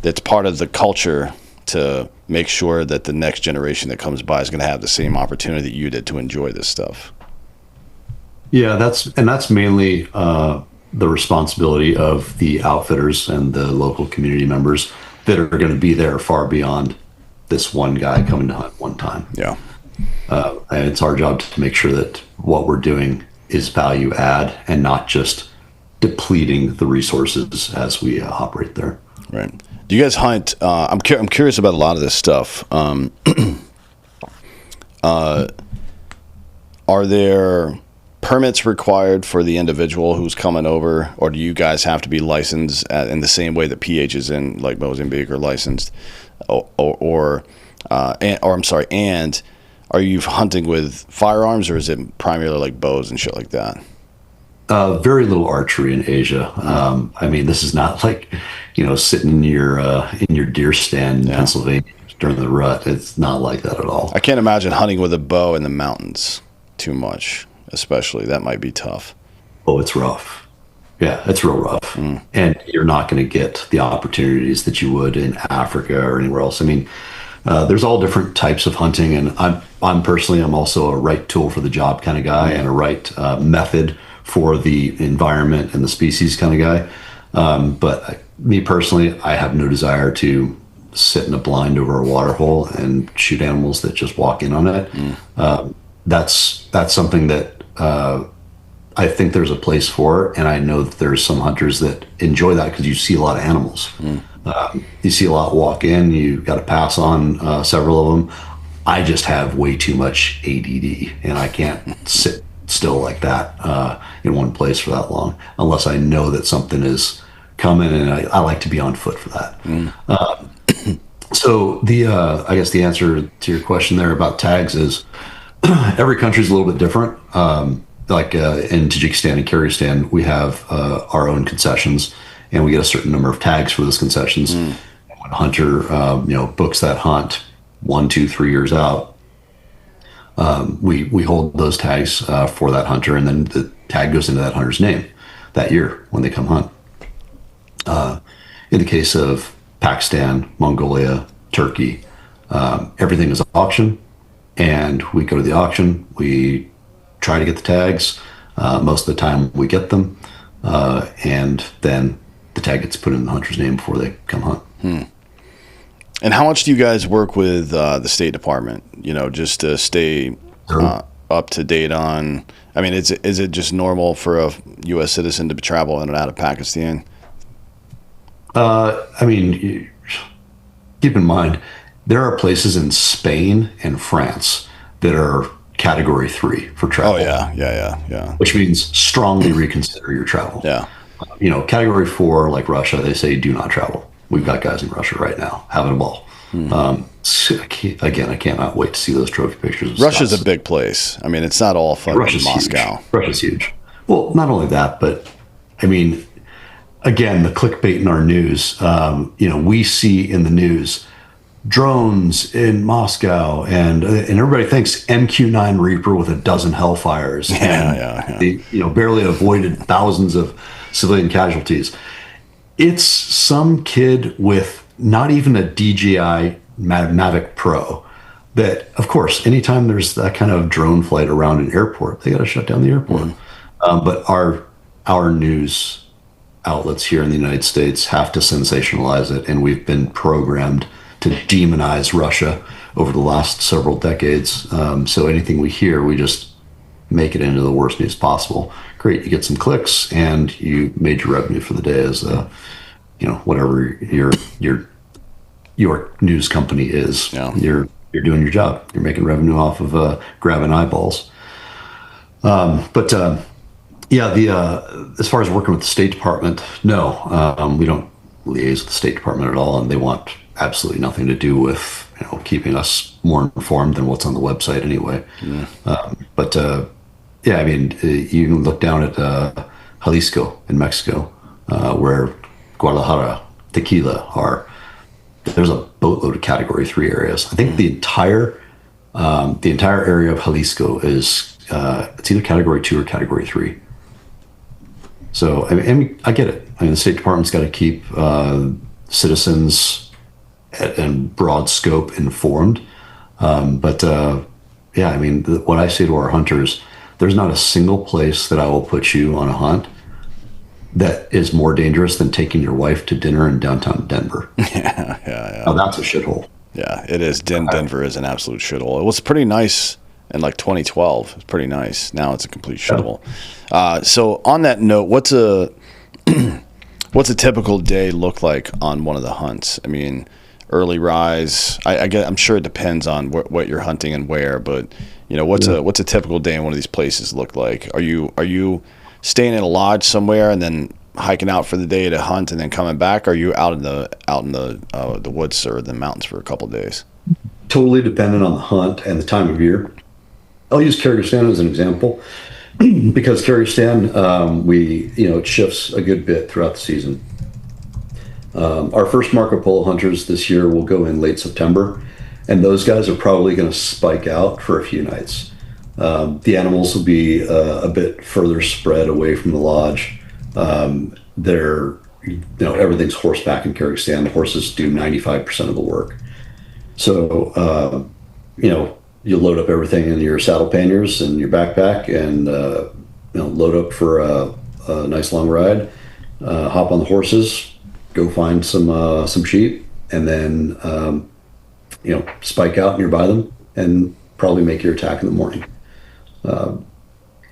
It's part of the culture to make sure that the next generation that comes by is going to have the same opportunity that you did to enjoy this stuff. Yeah, that's mainly the responsibility of the outfitters and the local community members that are going to be there far beyond this one guy coming to hunt one time. Yeah. And it's our job to make sure that what we're doing is value add and not just depleting the resources as we operate there. Right. Do you guys hunt? I'm curious about a lot of this stuff. Are there permits required for the individual who's coming over, or do you guys have to be licensed in the same way that PHs in like Mozambique are licensed, or I'm sorry, and are you hunting with firearms, or is it primarily like bows and shit like that? Very little archery in Asia. I mean, this is not like, sitting in your deer stand in Pennsylvania during the rut. It's not like that at all. I can't imagine hunting with a bow in the mountains too much, especially. That might be tough. Oh, it's rough. Yeah, it's real rough. And you're not going to get the opportunities that you would in Africa or anywhere else. I mean, there's all different types of hunting, and I'm also a right tool for the job kind of guy, and a right method for the environment and the species kind of guy. But me personally, I have no desire to sit in a blind over a water hole and shoot animals that just walk in on it. That's something that I think there's a place for, and I know that there's some hunters that enjoy that because you see a lot of animals. You see a lot walk in, you got to pass on several of them. I just have way too much ADD, and I can't sit still like that in one place for that long unless I know that something is coming, and I like to be on foot for that. So I guess the answer to your question there about tags is every country is a little bit different. Like in Tajikistan and Kyrgyzstan, we have our own concessions, and we get a certain number of tags for those concessions. And when a hunter books that hunt 1, 2, 3 years out, we hold those tags for that hunter, and then the tag goes into that hunter's name that year when they come hunt. In the case of Pakistan, Mongolia, Turkey, everything is auction, and we go to the auction. We try to get the tags. Most of the time, we get them, and then the tag gets put in the hunter's name before they come hunt. And how much do you guys work with the State Department? Just to stay Sure. up to date on. I mean, is it just normal for a U.S. citizen to travel in and out of Pakistan? I mean, keep in mind, there are places in Spain and France that are category 3 for Oh travel, yeah, yeah. which means strongly reconsider your travel. Yeah. Category 4, like Russia, they say do not travel. We've got guys in Russia right now having a ball. Again, I cannot wait to see those trophy pictures. Of Russia's Scott's. a big place. I mean, it's not all fucking Moscow. Huge. Russia's huge. Well, not only that, but I mean, again, the clickbait in our news. We see in the news drones in Moscow, and everybody thinks MQ-9 Reaper with a dozen Hellfires, Yeah. they barely avoided thousands of civilian casualties. It's some kid with not even a DJI Mavic Pro. That, of course, anytime there's that kind of drone flight around an airport, they got to shut down the airport. But our news outlets here in the United States have to sensationalize it, and we've been programmed to demonize Russia over the last several decades. So anything we hear, we just make it into the worst news possible. Great, you get some clicks, and you made your revenue for the day as whatever your news company is. Yeah. You're doing your job. You're making revenue off of grabbing eyeballs. But as far as working with the State Department, no, we don't liaise with the State Department at all, and they want absolutely nothing to do with keeping us more informed than what's on the website anyway. I mean, you can look down at Jalisco in Mexico, where Guadalajara, Tequila are. There's a boatload of Category 3 areas. I think the entire area of Jalisco is it's either Category 2 or Category 3. So I mean, I get it. I mean, the State Department's got to keep citizens and broad scope informed. I mean, what I say to our hunters, there's not a single place that I will put you on a hunt that is more dangerous than taking your wife to dinner in downtown Denver. Yeah. Now that's a shithole. Yeah, it is. Denver is an absolute shithole. It was pretty nice in like 2012. It's pretty nice. Now it's a complete shithole. So on that note, what's a typical day look like on one of the hunts? I mean, early rise. I'm sure it depends on what you're hunting and where, but what's a typical day in one of these places look like? Are you staying in a lodge somewhere and then hiking out for the day to hunt and then coming back? Or are you out in the woods or the mountains for a couple of days? Totally dependent on the hunt and the time of year. I'll use Kyrgyzstan as an example because Kyrgyzstan, it shifts a good bit throughout the season. Our first Marco Polo hunters this year will go in late September, and those guys are probably going to spike out for a few nights. The animals will be a bit further spread away from the lodge. Everything's horseback in Kyrgyzstan. The horses do 95% of the work. So, you load up everything in your saddle panniers and your backpack and, load up for a nice long ride, hop on the horses, go find some sheep, and then, spike out nearby them and probably make your attack in the morning.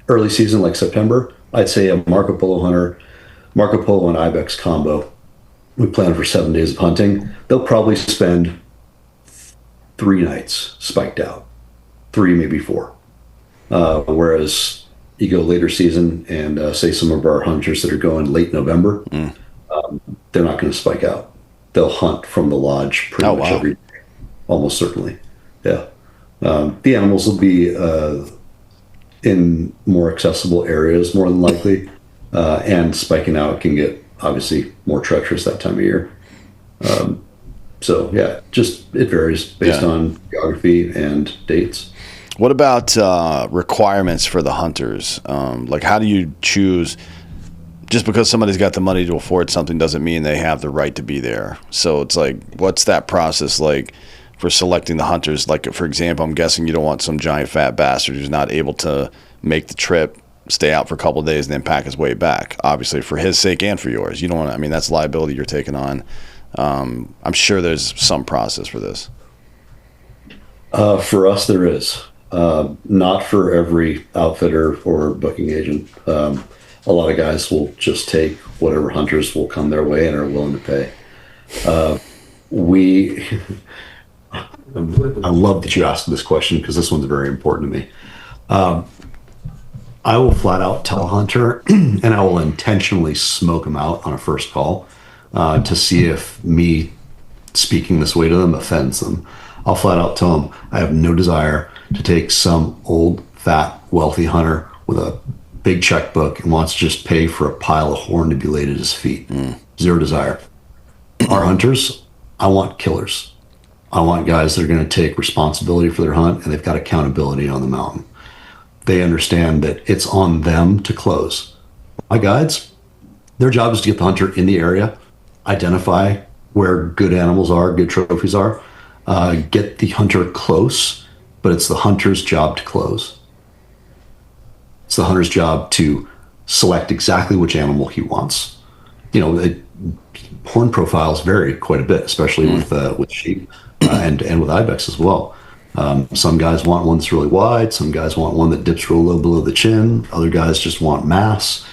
Early season, like September, I'd say a Marco Polo and Ibex combo. We plan for 7 days of hunting. They'll probably spend 3 nights spiked out, 3, maybe 4. Whereas you go later season and say some of our hunters that are going late November, they're not going to spike out. They'll hunt from the lodge pretty much every day, almost certainly. Yeah. The animals will be in more accessible areas more than likely, and spiking out can get obviously more treacherous that time of year. It varies based on geography and dates. What about requirements for the hunters? Like, how do you choose? Just because somebody's got the money to afford something doesn't mean they have the right to be there. So it's like, what's that process like for selecting the hunters? Like, for example, I'm guessing you don't want some giant fat bastard who's not able to make the trip, stay out for a couple of days, and then pack his way back. Obviously, for his sake and for yours. You don't want to, I mean, that's liability you're taking on. I'm sure there's some process for this. For us, there is. Not for every outfitter or booking agent. A lot of guys will just take whatever hunters will come their way and are willing to pay. We, I love that you asked this question because this one's very important to me. I will flat out tell a hunter and I will intentionally smoke them out on a first call to see if me speaking this way to them offends them. I'll flat out tell them I have no desire to take some old, fat, wealthy hunter with a big checkbook and wants to just pay for a pile of horn to be laid at his feet. Zero desire. Our hunters, I want killers. I want guys that are going to take responsibility for their hunt and they've got accountability on the mountain. They understand that it's on them to close. My guides, their job is to get the hunter in the area, identify where good animals are, good trophies are, get the hunter close, but it's the hunter's job to close. It's the hunter's job to select exactly which animal he wants. You know, horn profiles vary quite a bit, especially with sheep and with ibex as well. Some guys want one that's really wide. Some guys want one that dips real low below the chin. Other guys just want mass.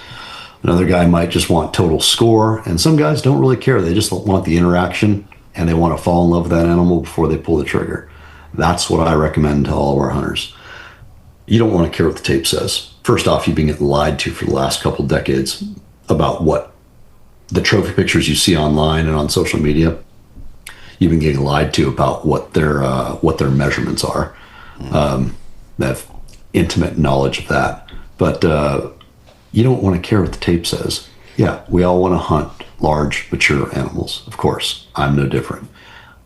Another guy might just want total score. And some guys don't really care. They just want the interaction and they want to fall in love with that animal before they pull the trigger. That's what I recommend to all of our hunters. You don't want to care what the tape says. First off, you've been getting lied to for the last couple decades about what the trophy pictures you see online and on social media. You've been getting lied to about what their measurements are. They have intimate knowledge of that, but you don't want to care what the tape says. Yeah, we all want to hunt large, mature animals. Of course, I'm no different.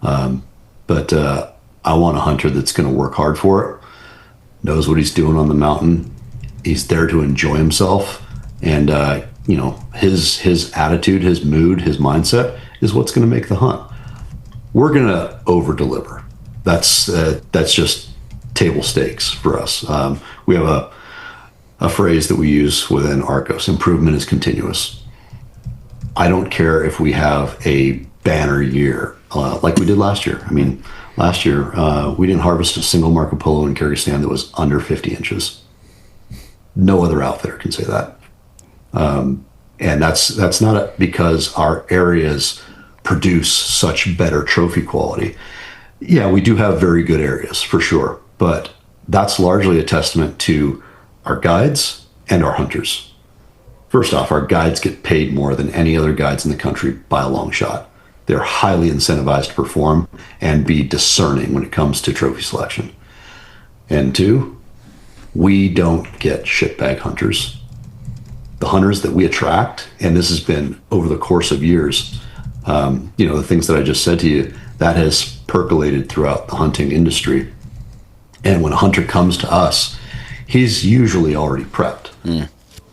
But I want a hunter that's going to work hard for it, knows what he's doing on the mountain. He's there to enjoy himself, and you know, his attitude, his mood, his mindset is what's going to make the hunt. We're going to over deliver. That's just table stakes for us. We have a phrase that we use within Arcos: improvement is continuous. I don't care if we have a banner year like we did last year. I mean, last year we didn't harvest a single Marco Polo in Kyrgyzstan that was under 50 inches. No other outfitter can say that. And that's not because our areas produce such better trophy quality. Yeah, we do have very good areas for sure, but that's largely a testament to our guides and our hunters. First off, our guides get paid more than any other guides in the country by a long shot. They're highly incentivized to perform and be discerning when it comes to trophy selection. And two, we don't get shitbag hunters. The hunters that we attract, and this has been over the course of years, you know, the things that I just said to you, that has percolated throughout the hunting industry. And when a hunter comes to us, he's usually already prepped.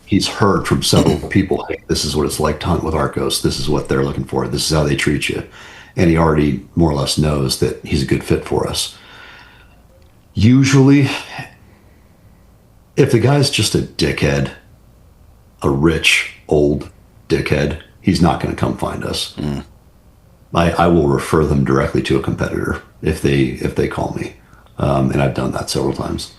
He's heard from several people, hey, this is what it's like to hunt with Arcos. This is what they're looking for. This is how they treat you. And he already more or less knows that he's a good fit for us. Usually, if the guy's just a dickhead, a rich, old dickhead, he's not going to come find us. I will refer them directly to a competitor if they call me. And I've done that several times.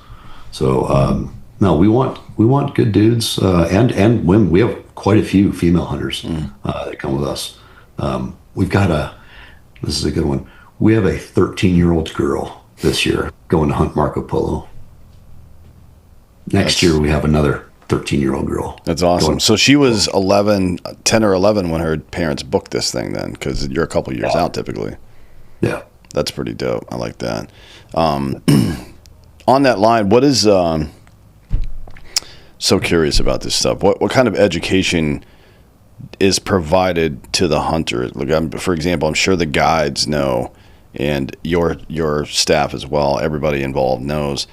So, no, we want good dudes and women. We have quite a few female hunters that come with us. This is a good one. We have a 13-year-old girl this year going to hunt Marco Polo. Next year we have another 13-year-old girl. That's awesome. So she was 10 or 11 when her parents booked this thing then, because you're a couple years out typically. Yeah. That's pretty dope. I like that. On that line, what is so curious about this stuff? What kind of education is provided to the hunter? Like, for example, I'm sure the guides know, and your staff as well, everybody involved knows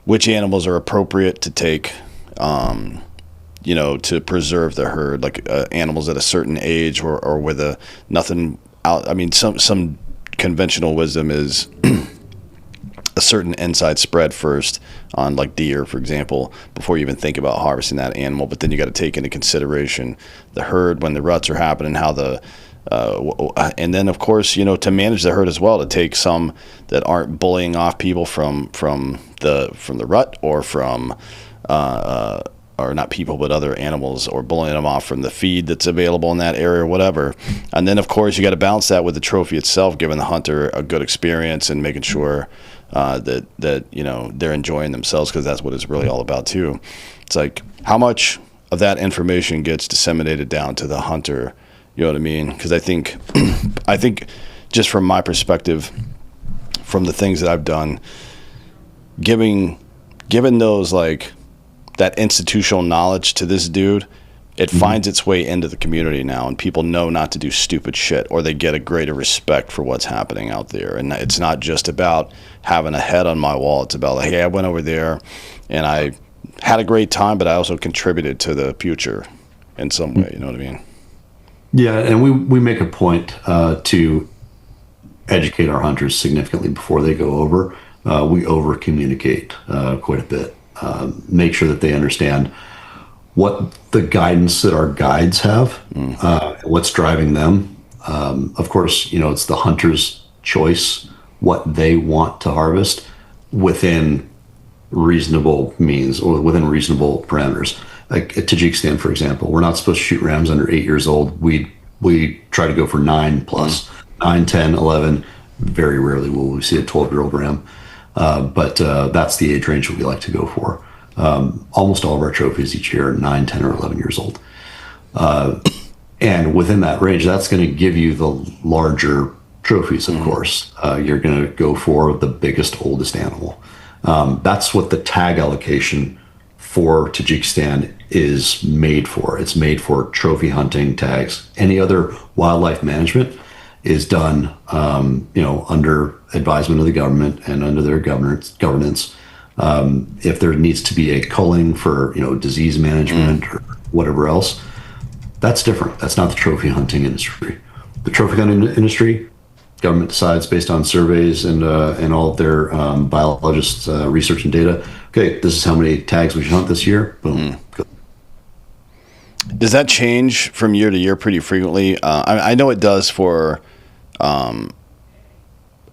which animals are appropriate to take, you know, to preserve the herd, like animals at a certain age or with nothing out. I mean, some conventional wisdom is a certain inside spread first on like deer, for example, before you even think about harvesting that animal. But then you got to take into consideration the herd when the ruts are happening, how the And then of course, to manage the herd as well, to take some that aren't bullying off people from the rut, or from or not people but other animals, or bullying them off from the feed that's available in that area or whatever. And then of course you got to balance that with the trophy itself, giving the hunter a good experience and making sure that they're enjoying themselves, because that's what it's really all about too. It's like, how much of that information gets disseminated down to the hunter. You know what I mean? Because I think just from my perspective, from the things that I've done, given those, like, that institutional knowledge to this dude, it finds its way into the community now, and people know not to do stupid shit, or they get a greater respect for what's happening out there. And it's not just about having a head on my wall. It's about, like, hey, I went over there and I had a great time, but I also contributed to the future in some way. You know what I mean? Yeah, and we make a point to educate our hunters significantly before they go over. We over communicate quite a bit. Make sure that they understand what the guidance that our guides have, what's driving them. Of course, it's the hunter's choice what they want to harvest within reasonable means, or within reasonable parameters. Like at Tajikistan, for example, we're not supposed to shoot rams under 8 years old. We try to go for 9 plus, 9, 10, 11. Very rarely will we see a 12-year-old ram. But that's the age range that we like to go for. Almost all of our trophies each year are 9, 10, or 11 years old. And within that range, that's going to give you the larger trophies, of course. You're going to go for the biggest, oldest animal. That's what the tag allocation for Tajikistan is made for. It's made for trophy hunting tags. Any other wildlife management is done, under advisement of the government and under their governance. If there needs to be a culling for, disease management or whatever else, that's different. That's not the trophy hunting industry. The trophy hunting industry, government decides based on surveys and all of their biologists' research and data. Okay, this is how many tags we should hunt this year. Boom. Does that change from year to year pretty frequently? I know it does for the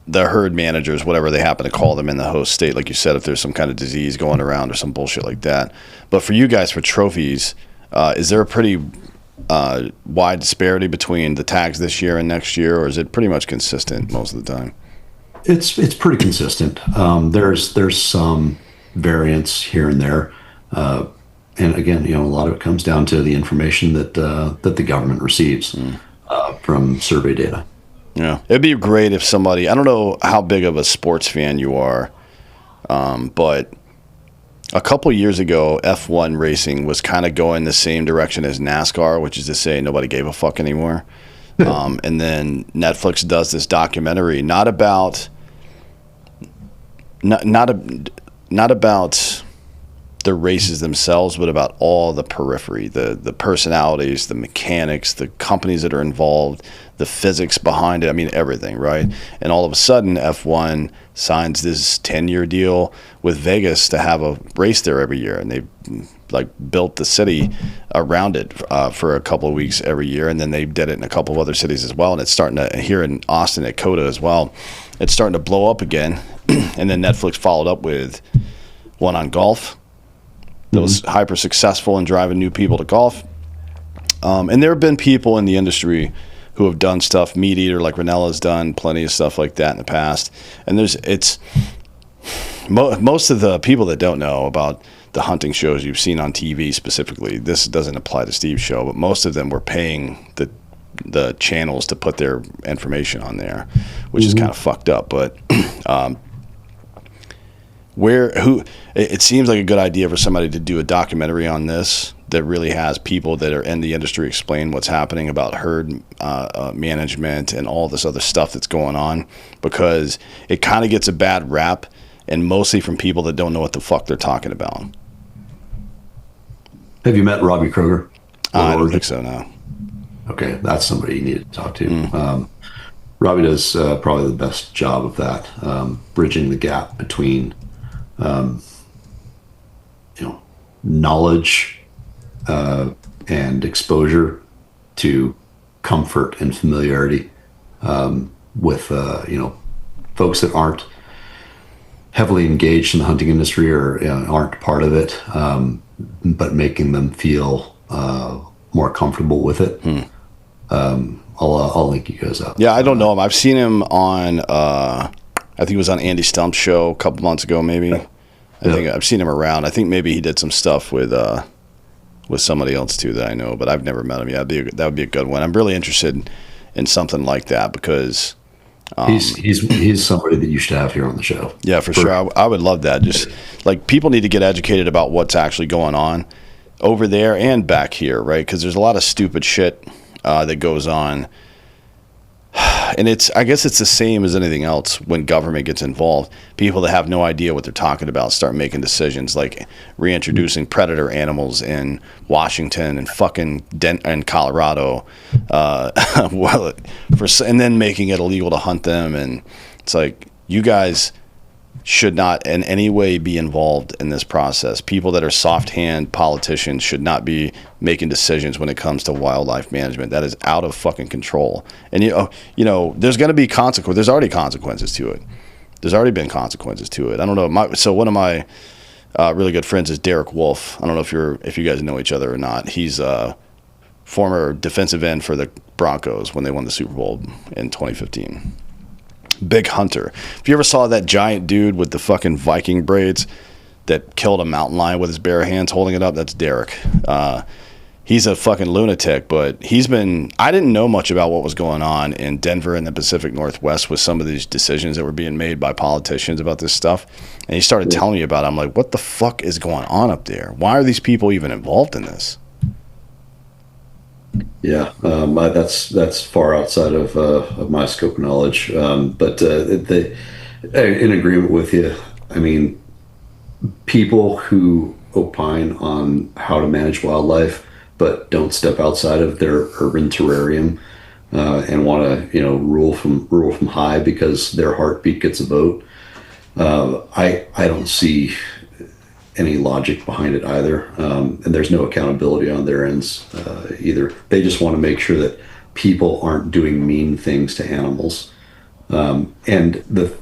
herd managers, whatever they happen to call them in the host state. Like you said, if there's some kind of disease going around or some bullshit like that. But for you guys, for trophies, is there a pretty wide disparity between the tags this year and next year, or is it pretty much consistent most of the time? It's pretty consistent. There's some variance here and there, and again, a lot of it comes down to the information that the government receives from survey data. Yeah, it'd be great if somebody, I don't know how big of a sports fan you are, but a couple years ago, F1 racing was kind of going the same direction as NASCAR, which is to say nobody gave a fuck anymore. And then Netflix does this documentary, not about the races themselves, but about all the periphery, the personalities, the mechanics, the companies that are involved, the physics behind it. I mean, everything, right? And all of a sudden, F1 signs this 10-year deal with Vegas to have a race there every year, and they built the city around it for a couple of weeks every year, and then they did it in a couple of other cities as well. And it's starting to, here in Austin at COTA as well, it's starting to blow up again. And then Netflix followed up with one on golf. That was hyper successful in driving new people to golf. And there have been people in the industry who have done stuff, Meat Eater, like Ranella's done plenty of stuff like that in the past. And most of the people that don't know about the hunting shows you've seen on TV specifically, this doesn't apply to Steve's show, but most of them were paying the channels to put their information on there, which is kind of fucked up. But it seems like a good idea for somebody to do a documentary on this that really has people that are in the industry explain what's happening about herd management and all this other stuff that's going on, because it kind of gets a bad rap, and mostly from people that don't know what the fuck they're talking about. Have you met Robbie Kroger? I don't think so, no. Okay, that's somebody you need to talk to. Robbie does probably the best job of that, bridging the gap between knowledge and exposure to comfort and familiarity with folks that aren't heavily engaged in the hunting industry or aren't part of it, but making them feel more comfortable with it. I'll link you guys up. Yeah, I don't know him. I've seen him on, I think it was on Andy Stump's show a couple months ago, maybe. I think I've seen him around. I think maybe he did some stuff with somebody else too that I know, but I've never met him. Yeah, that would be a good one. I'm really interested in something like that because he's somebody that you should have here on the show. Yeah, for sure. I would love that. Just like people need to get educated about what's actually going on over there and back here, right? Because there's a lot of stupid shit that goes on. And I guess it's the same as anything else when government gets involved. People that have no idea what they're talking about start making decisions like reintroducing predator animals in Washington and fucking and Colorado, and then making it illegal to hunt them. And it's like, you guys should not in any way be involved in this process. People that are soft-hand politicians should not be making decisions when it comes to wildlife management. That is out of fucking control. And there's going to be consequences. There's already consequences to it. There's already been consequences to it. I don't know. So one of my really good friends is Derek Wolf. I don't know if you guys know each other or not. He's a former defensive end for the Broncos when they won the Super Bowl in 2015. Big hunter. If you ever saw that giant dude with the fucking Viking braids that killed a mountain lion with his bare hands holding it up, that's Derek. He's a fucking lunatic, but I didn't know much about what was going on in Denver and the Pacific Northwest with some of these decisions that were being made by politicians about this stuff. And he started telling me about it. I'm like, what the fuck is going on up there? Why are these people even involved in this? Yeah, that's far outside of my scope of knowledge. But in agreement with you. I mean, people who opine on how to manage wildlife but don't step outside of their urban terrarium and want to rule from high because their heartbeat gets a vote. I don't see any logic behind it either, and there's no accountability on their ends either. They just want to make sure that people aren't doing mean things to animals, and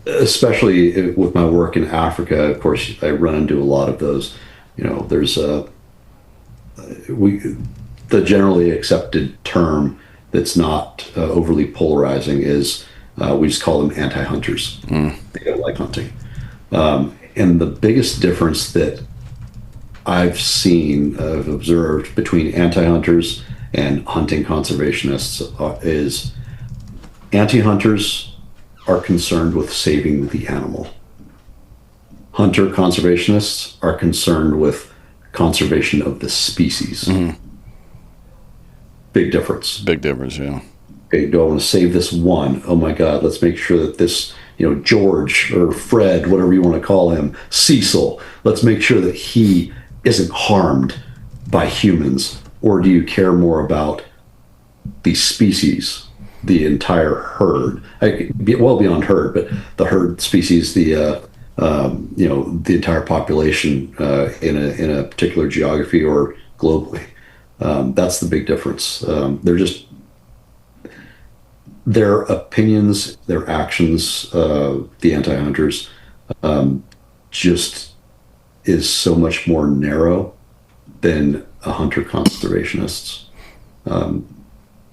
especially with my work in Africa, of course, I run into a lot of those. There's the generally accepted term that's not overly polarizing is we just call them anti-hunters. They don't like hunting. And the biggest difference that I've observed between anti-hunters and hunting conservationists is anti-hunters are concerned with saving the animal. Hunter conservationists are concerned with conservation of the species. Big difference. Big difference, yeah. Okay, do I want to save this one? Oh my God, let's make sure that this, George or Fred, whatever you want to call him, Cecil, let's make sure that he isn't harmed by humans. Or do you care more about the species, the entire herd? Well beyond herd, but the herd species, the entire population in a particular geography or globally. That's the big difference. Their opinions, their actions, the anti-hunters, just is so much more narrow than a hunter conservationists.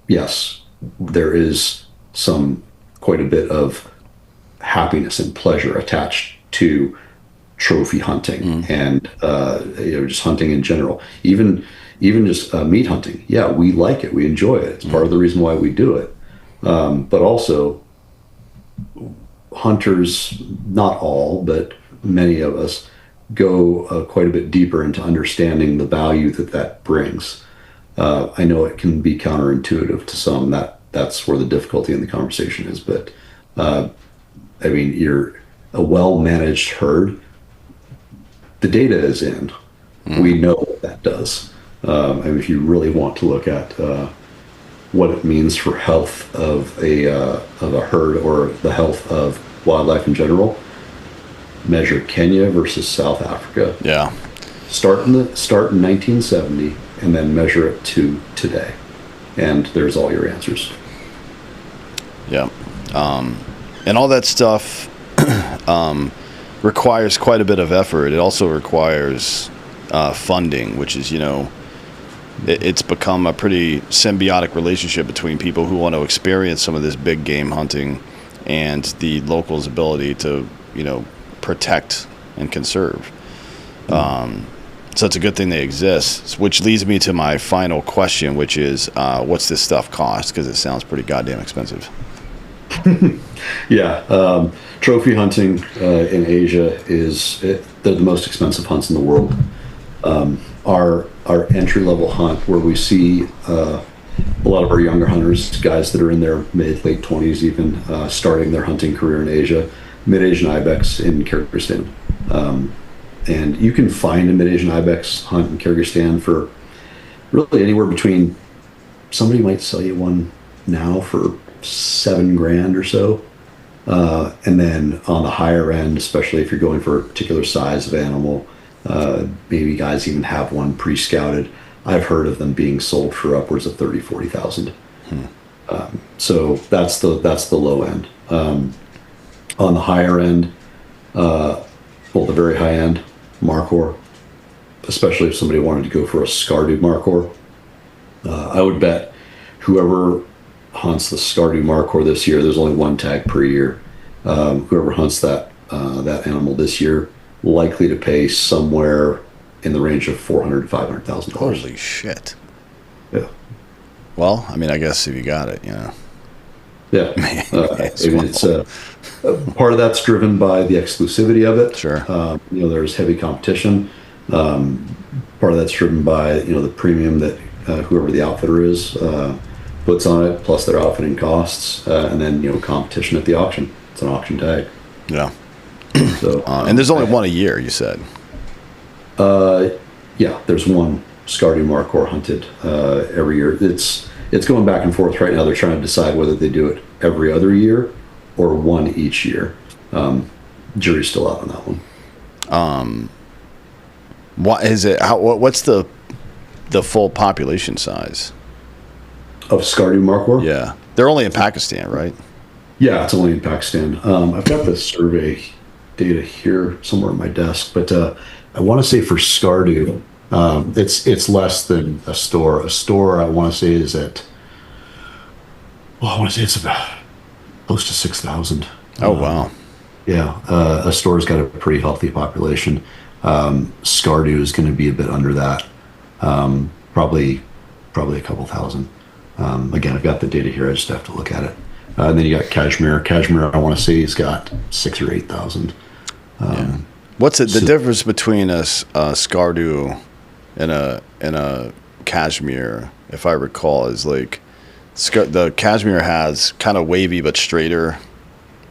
Yes, there is quite a bit of happiness and pleasure attached to trophy hunting and just hunting in general. Even just meat hunting. Yeah, we like it. We enjoy it. It's part of the reason why we do it. But also, hunters, not all, but many of us, go quite a bit deeper into understanding the value that brings. I know it can be counterintuitive to some. That's where the difficulty in the conversation is. But you're a well-managed herd. The data is in. We know what that does. If you really want to look at what it means for health of a herd or the health of wildlife in general, measure Kenya versus South Africa. Yeah. Start in 1970 and then measure it to today. and there's all your answers. Yeah. And all that stuff requires quite a bit of effort. It also requires funding, which is, it's become a pretty symbiotic relationship between people who want to experience some of this big game hunting and the locals' ability to, protect and conserve. So it's a good thing they exist, which leads me to my final question, which is, what's this stuff cost? Because it sounds pretty goddamn expensive. Yeah, trophy hunting in Asia they're the most expensive hunts in the world. Our entry level hunt, where we see a lot of our younger hunters, guys that are in their late 20s, even starting their hunting career in Asia, mid-Asian ibex in Kyrgyzstan. And you can find a mid-Asian ibex hunt in Kyrgyzstan for really anywhere between, somebody might sell you one now for $7,000 or so. And then on the higher end, especially if you're going for a particular size of animal, maybe guys even have one pre-scouted. I've heard of them being sold for upwards of 30, 40,000. So that's the low end. On the higher end, well, the very high end, Markhor, especially if somebody wanted to go for a Skardu Markhor, I would bet whoever hunts the Skardu Markhor this year, there's only one tag per year. Whoever hunts that animal this year, likely to pay somewhere in the range of $400,000 to $500,000. Holy shit! Yeah. Well, I mean, I guess if you got it, Yeah. It's part of that's driven by the exclusivity of it. Sure. There's heavy competition. Part of that's driven by the premium that whoever the outfitter is puts on it, plus their outfitting costs, and then competition at the auction. It's an auction tag. Yeah. So and there's only one a year, you said. Yeah, there's one Skardu Markhor hunted every year. It's going back and forth right now. They're trying to decide whether they do it every other year or one each year. Jury's still out on that one. What is it? What's the full population size of Skardu Markhor? Yeah, they're only in Pakistan, right? Yeah, it's only in Pakistan. I've got the survey data here somewhere on my desk, but I want to say for Skardu, it's less than a store. A store, I want to say, is at, well, I want to say it's about close to 6,000. Oh, wow. Yeah, a store's got a pretty healthy population. Skardu is going to be a bit under that, probably a couple thousand. Again, I've got the data here. I just have to look at it. And then you got Kashmir. Kashmir, I want to say, has got 6,000 or 8,000. Yeah. What's the difference between a Skardu and a Kashmir? If I recall, is like the Kashmir has kind of wavy but straighter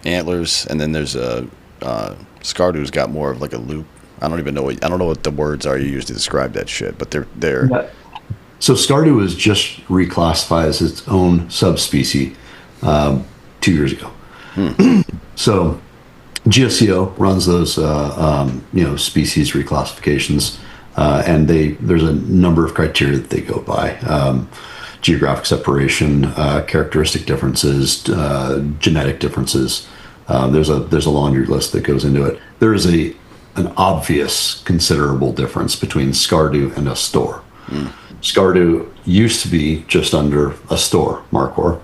antlers, and then there's a Skardu's got more of like a loop. I don't know what the words are you use to describe that shit, but they're. So Skardu was just reclassified as its own subspecies 2 years ago. So GSCO runs those species reclassifications, and there's a number of criteria that they go by. Geographic separation, characteristic differences, genetic differences. There's a laundry list that goes into it. There is an obvious considerable difference between Skardu and a store. Skardu used to be just under a store Markhor.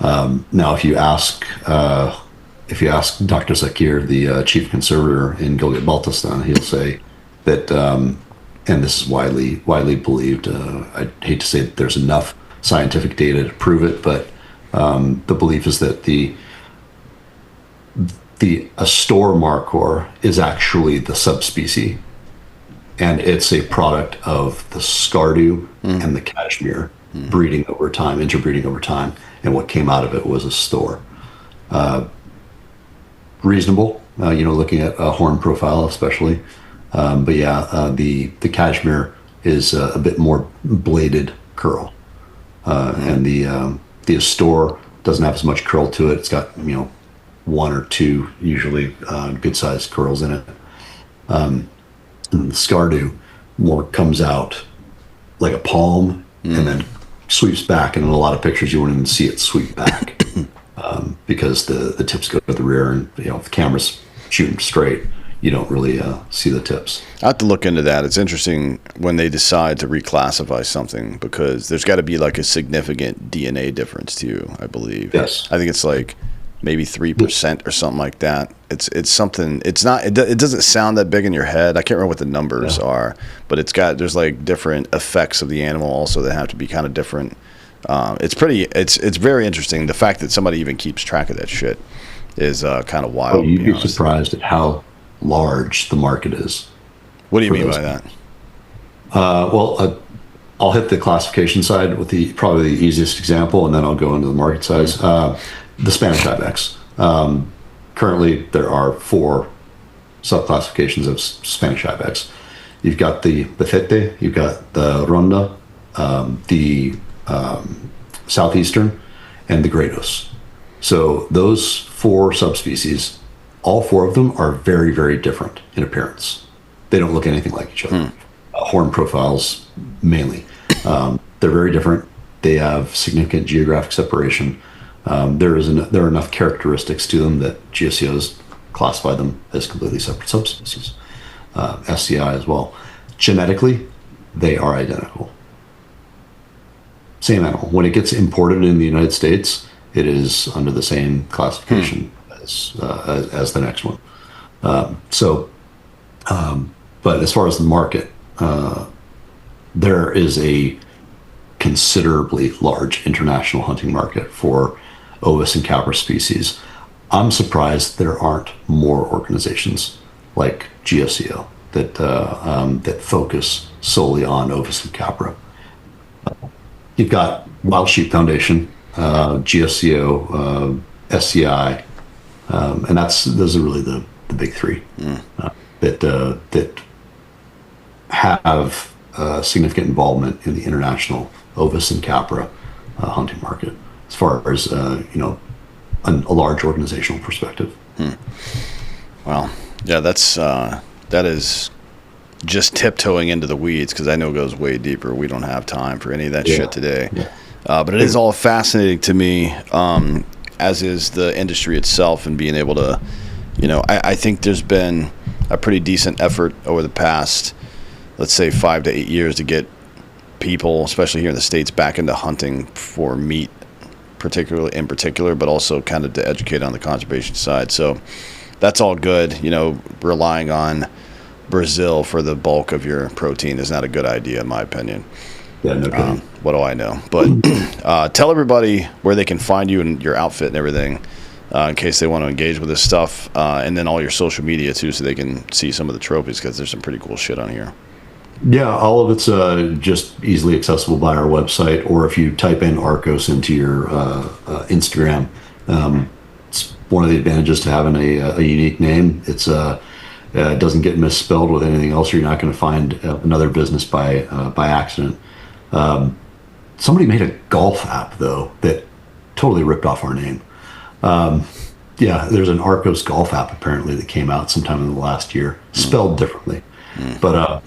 Now, if you ask Dr. Zakir, the chief conservator in Gilgit-Baltistan, he'll say that, and this is widely believed. I hate to say that there's enough scientific data to prove it, but the belief is that a store Markhor is actually the subspecies, and it's a product of the Skardu and the Kashmir breeding over time, interbreeding over time, and what came out of it was a store. Reasonable, looking at a horn profile especially, but yeah, the Kashmir is a bit more bladed curl, and the Astor doesn't have as much curl to it. It's got one or two usually good sized curls in it. And the Skardu more comes out like a palm and then sweeps back, and in a lot of pictures you wouldn't even see it sweep back because the tips go to the rear, and if the camera's shooting straight, you don't really see the tips. I have to look into that. It's interesting when they decide to reclassify something, because there's got to be like a significant DNA difference too, I believe. Yes. I think it's like maybe 3% or something like that. It's something. It's not. It doesn't sound that big in your head. I can't remember what the numbers are, but there's like different effects of the animal also that have to be kind of different. It's very interesting. The fact that somebody even keeps track of that shit is kind of wild. Oh, you'd be surprised at how large the market is. What do you mean by that? I'll hit the classification side with probably the easiest example, and then I'll go into the market size. The Spanish Ibex. Currently, there are 4 subclassifications of Spanish Ibex. You've got the Befete, you've got the Ronda, the Southeastern, and the Gredos. So those 4 subspecies, all 4 of them are very, very different in appearance. They don't look anything like each other. Horn profiles, mainly. They're very different. They have significant geographic separation. There are enough characteristics to them that GSCOs classify them as completely separate subspecies. SCI as well. Genetically, they are identical. Same animal. When it gets imported in the United States, it is under the same classification as the next one. But as far as the market, there is a considerably large international hunting market for Ovis and Capra species. I'm surprised there aren't more organizations like GSCO that focus solely on Ovis and Capra. You've got Wild Sheep Foundation, GSCO, SCI, and those are really the big 3 that have significant involvement in the international Ovis and Capra hunting market, as far as a large organizational perspective. Well, yeah, that is just tiptoeing into the weeds, because I know it goes way deeper. We don't have time for any of that shit today. But it is all fascinating to me, as is the industry itself, and being able to, I think there's been a pretty decent effort over the past, let's say 5 to 8 years, to get people, especially here in the States, back into hunting for meat, in particular, but also kind of to educate on the conservation side. So that's all good. Relying on Brazil for the bulk of your protein is not a good idea, in my opinion. Yeah, no kidding. What do I know? But tell everybody where they can find you and your outfit and everything, in case they want to engage with this stuff, and then all your social media too, so they can see some of the trophies, because there's some pretty cool shit on here. Yeah, all of it's just easily accessible by our website, or if you type in Arcos into your Instagram. It's one of the advantages to having a unique name. It doesn't get misspelled with anything else, or you're not going to find another business by accident. Somebody made a golf app, though, that totally ripped off our name. There's an Arcos golf app apparently that came out sometime in the last year, spelled differently. But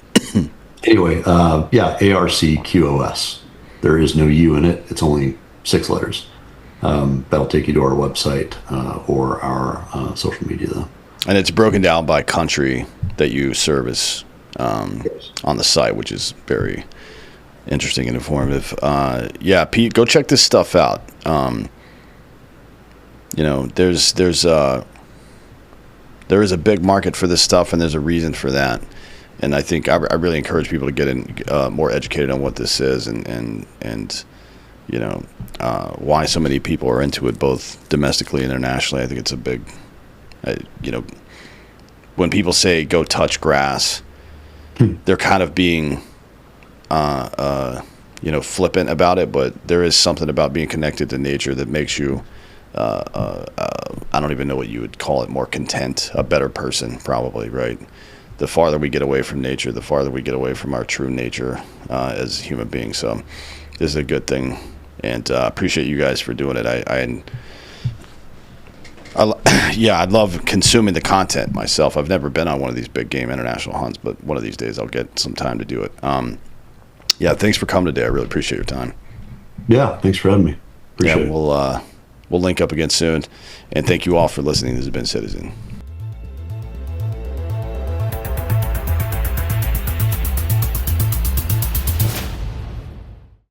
anyway, ARCQOS. There is no U in it. It's only 6 letters. That'll take you to our website or our social media, though. And it's broken down by country that you service on the site, which is very interesting and informative. Pete, go check this stuff out. There is a big market for this stuff, and there's a reason for that. And I think I really encourage people to get in more educated on what this is, and why so many people are into it, both domestically and internationally. I think it's a big, when people say go touch grass, they're kind of being, flippant about it, but there is something about being connected to nature that makes you, I don't even know what you would call it, more content, a better person, probably, right? The farther we get away from nature, the farther we get away from our true nature as human beings. So this is a good thing, and appreciate you guys for doing it. I'd love consuming the content myself. I've never been on one of these big game international hunts, but one of these days I'll get some time to do it. Thanks for coming today. I really appreciate your time. Yeah, thanks for having me. Yeah, Appreciate it. we'll link up again soon. And thank you all for listening. This has been Citizen.